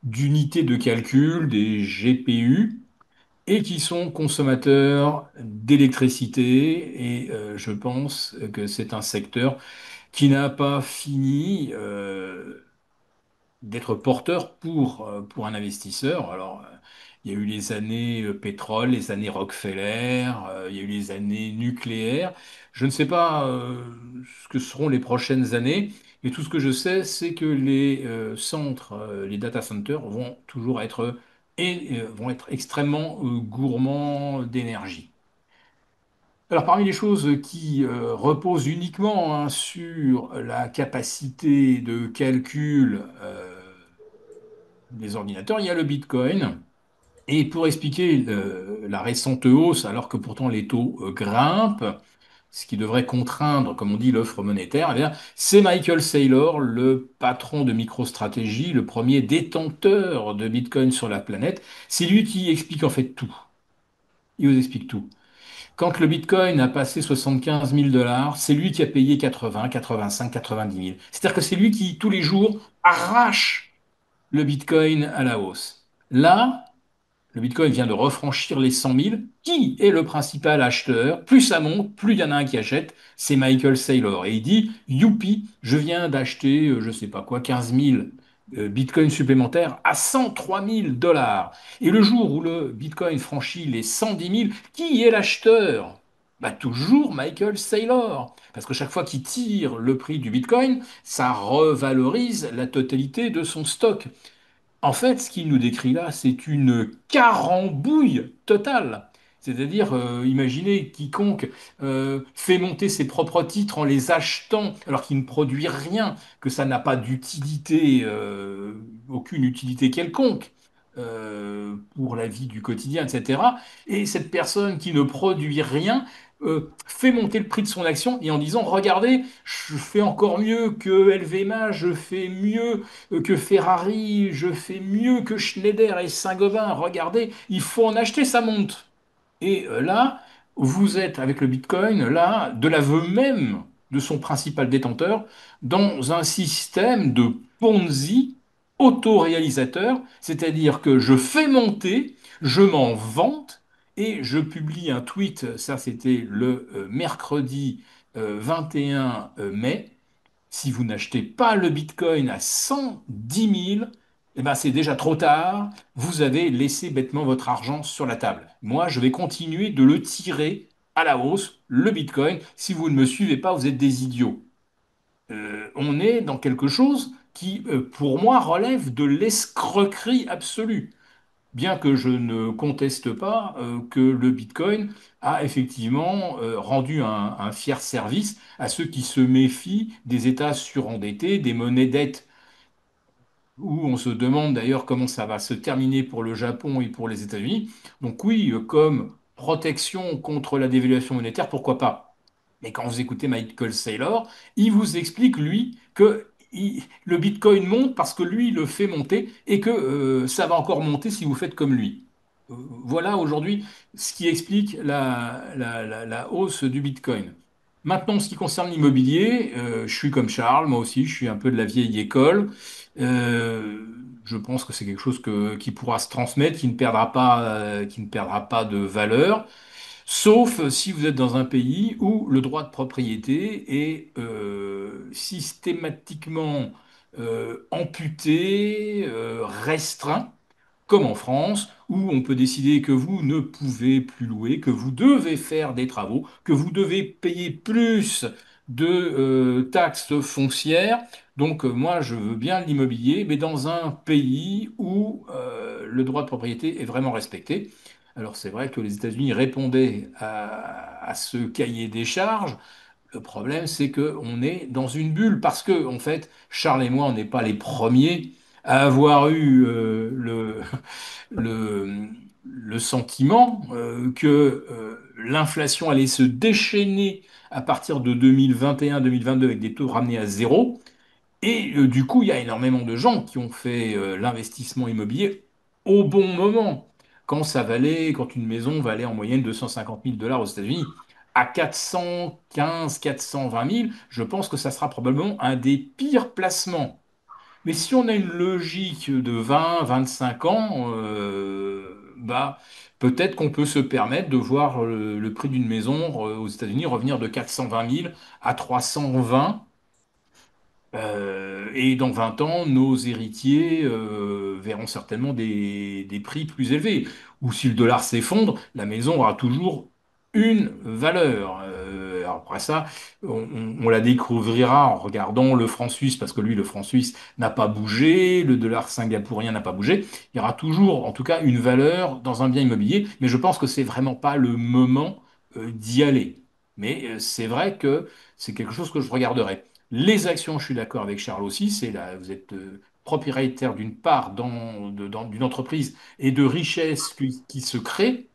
C: d'unités de calcul, des GPU, et qui sont consommateurs d'électricité. Et je pense que c'est un secteur qui n'a pas fini d'être porteur pour un investisseur. Alors, il y a eu les années pétrole, les années Rockefeller, il y a eu les années nucléaires. Je ne sais pas ce que seront les prochaines années, mais tout ce que je sais, c'est que les centres, les data centers vont toujours être, vont être extrêmement gourmands d'énergie. Alors, parmi les choses qui reposent uniquement, hein, sur la capacité de calcul des ordinateurs, il y a le Bitcoin. Et pour expliquer la récente hausse, alors que pourtant les taux grimpent, ce qui devrait contraindre, comme on dit, l'offre monétaire, eh bien, c'est Michael Saylor, le patron de MicroStrategy, le premier détenteur de Bitcoin sur la planète. C'est lui qui explique en fait tout. Il vous explique tout. Quand le Bitcoin a passé 75 000 dollars, c'est lui qui a payé 80, 85, 90 000. C'est-à-dire que c'est lui qui, tous les jours, arrache le Bitcoin à la hausse. Là, le Bitcoin vient de refranchir les 100 000. Qui est le principal acheteur? Plus ça monte, plus il y en a un qui achète. C'est Michael Saylor. Et il dit, youpi, je viens d'acheter, je sais pas quoi, 15 000 Bitcoins supplémentaires à 103 000 dollars. Et le jour où le Bitcoin franchit les 110 000, qui est l'acheteur? Bah, toujours Michael Saylor. Parce que chaque fois qu'il tire le prix du Bitcoin, ça revalorise la totalité de son stock. En fait, ce qu'il nous décrit là, c'est une carambouille totale. C'est-à-dire, imaginez quiconque fait monter ses propres titres en les achetant alors qu'il ne produit rien, que ça n'a pas d'utilité, aucune utilité quelconque pour la vie du quotidien, etc. Et cette personne qui ne produit rien fait monter le prix de son action et en disant, regardez, je fais encore mieux que LVMH, je fais mieux que Ferrari, je fais mieux que Schneider et Saint-Gobain. Regardez, il faut en acheter, ça monte. Et là, vous êtes avec le Bitcoin, là, de l'aveu même de son principal détenteur, dans un système de Ponzi autoréalisateur, c'est-à-dire que je fais monter, je m'en vante et je publie un tweet, ça c'était le mercredi 21 mai. Si vous n'achetez pas le Bitcoin à 110 000, eh ben c'est déjà trop tard. Vous avez laissé bêtement votre argent sur la table. Moi, je vais continuer de le tirer à la hausse, le Bitcoin. Si vous ne me suivez pas, vous êtes des idiots. On est dans quelque chose qui, pour moi, relève de l'escroquerie absolue. Bien que je ne conteste pas que le Bitcoin a effectivement rendu un fier service à ceux qui se méfient des États surendettés, des monnaies dettes, où on se demande d'ailleurs comment ça va se terminer pour le Japon et pour les États-Unis. Donc oui, comme protection contre la dévaluation monétaire, pourquoi pas? Mais quand vous écoutez Michael Saylor, il vous explique, lui, que le Bitcoin monte parce que lui, il le fait monter et que ça va encore monter si vous faites comme lui. Voilà aujourd'hui ce qui explique la hausse du Bitcoin. Maintenant, en ce qui concerne l'immobilier, je suis comme Charles, moi aussi, je suis un peu de la vieille école. Euh, je pense que c'est quelque chose qui pourra se transmettre, qui ne perdra pas de valeur. Sauf si vous êtes dans un pays où le droit de propriété est systématiquement amputé, restreint, comme en France, où on peut décider que vous ne pouvez plus louer, que vous devez faire des travaux, que vous devez payer plus de taxes foncières. Donc moi, je veux bien l'immobilier, mais dans un pays où le droit de propriété est vraiment respecté. Alors c'est vrai que les États-Unis répondaient à ce cahier des charges. Le problème, c'est qu'on est dans une bulle parce que, en fait, Charles et moi, on n'est pas les premiers à avoir eu le, le sentiment que l'inflation allait se déchaîner à partir de 2021-2022 avec des taux ramenés à zéro. Et du coup, il y a énormément de gens qui ont fait l'investissement immobilier au bon moment, quand une maison valait en moyenne 250 000 dollars aux États-Unis. À 415, 420 000, je pense que ça sera probablement un des pires placements. Mais si on a une logique de 20, 25 ans, bah, peut-être qu'on peut se permettre de voir le prix d'une maison aux États-Unis revenir de 420 000 à 320. Et dans 20 ans, nos héritiers verront certainement des prix plus élevés. Ou si le dollar s'effondre, la maison aura toujours une valeur. Alors après ça, on la découvrira en regardant le franc suisse, parce que lui, le franc suisse n'a pas bougé, le dollar singapourien n'a pas bougé. Il y aura toujours, en tout cas, une valeur dans un bien immobilier, mais je pense que c'est vraiment pas le moment d'y aller. Mais c'est vrai que c'est quelque chose que je regarderai. Les actions, je suis d'accord avec Charles aussi, c'est là, vous êtes propriétaire d'une part d'une entreprise et de richesses qui se créent.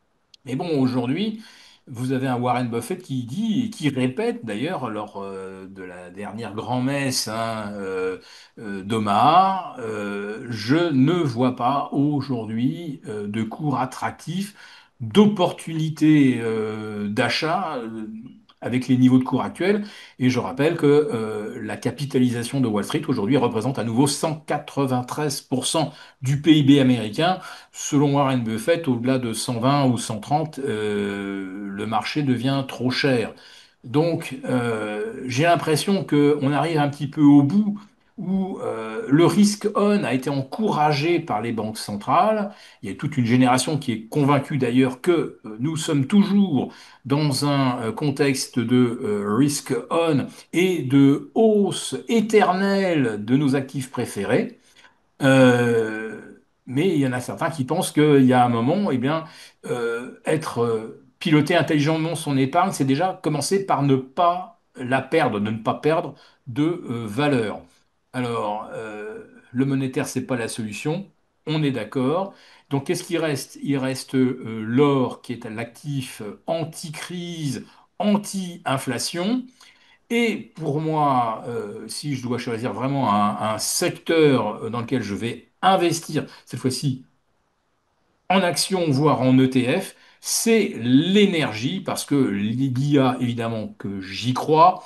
C: Mais bon, aujourd'hui, vous avez un Warren Buffett qui dit et qui répète d'ailleurs lors de la dernière grand-messe hein, d'Omaha, je ne vois pas aujourd'hui de cours attractifs, d'opportunités d'achat avec les niveaux de cours actuels. Et je rappelle que la capitalisation de Wall Street aujourd'hui représente à nouveau 193% du PIB américain. Selon Warren Buffett, au-delà de 120 ou 130, le marché devient trop cher. Donc, j'ai l'impression qu'on arrive un petit peu au bout où le risque on a été encouragé par les banques centrales. Il y a toute une génération qui est convaincue d'ailleurs que nous sommes toujours dans un contexte de risk on et de hausse éternelle de nos actifs préférés. Mais il y en a certains qui pensent qu'il y a un moment, eh bien, piloter intelligemment son épargne, c'est déjà commencer par ne pas la perdre, de ne pas perdre de valeur. Alors, le monétaire, c'est pas la solution, on est d'accord. Donc, qu'est-ce qui reste? Il reste l'or, qui est l'actif anti-crise, anti-inflation. Et pour moi, si je dois choisir vraiment un secteur dans lequel je vais investir, cette fois-ci en actions, voire en ETF, c'est l'énergie, parce que l'IA, évidemment, que j'y crois,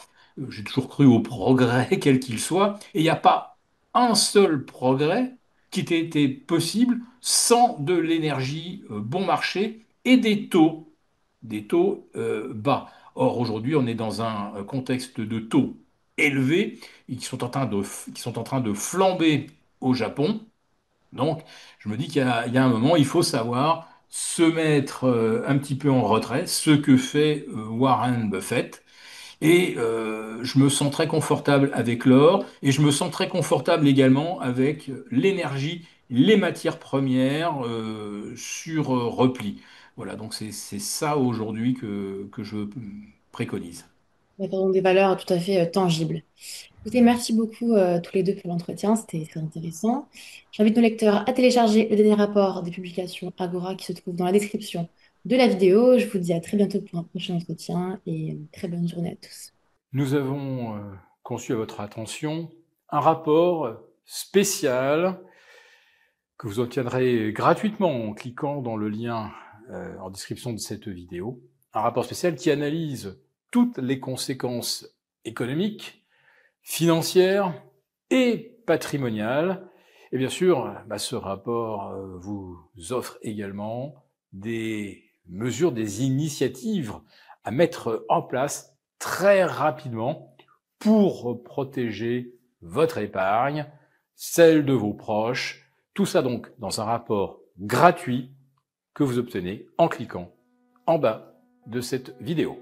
C: j'ai toujours cru au progrès, quel qu'il soit, et il n'y a pas un seul progrès qui ait été possible sans de l'énergie bon marché et des taux bas. Or, aujourd'hui, on est dans un contexte de taux élevés et qui sont en train de flamber au Japon. Donc, je me dis il y a un moment, il faut savoir se mettre un petit peu en retrait, ce que fait Warren Buffett. Et je me sens très confortable avec l'or et je me sens très confortable également avec l'énergie, les matières premières sur repli. Voilà, donc c'est ça aujourd'hui que je préconise.
A: D'accord, donc des valeurs tout à fait tangibles. Écoutez, merci beaucoup tous les deux pour l'entretien, c'était très intéressant. J'invite nos lecteurs à télécharger le dernier rapport des publications Agora qui se trouve dans la description de la vidéo. Je vous dis à très bientôt pour un prochain entretien et une très bonne journée à tous.
C: Nous avons conçu à votre attention un rapport spécial que vous obtiendrez gratuitement en cliquant dans le lien en description de cette vidéo. Un rapport spécial qui analyse toutes les conséquences économiques, financières et patrimoniales. Et bien sûr, ce rapport vous offre également des mesures, des initiatives à mettre en place très rapidement pour protéger votre épargne, celle de vos proches. Tout ça donc dans un rapport gratuit que vous obtenez en cliquant en bas de cette vidéo.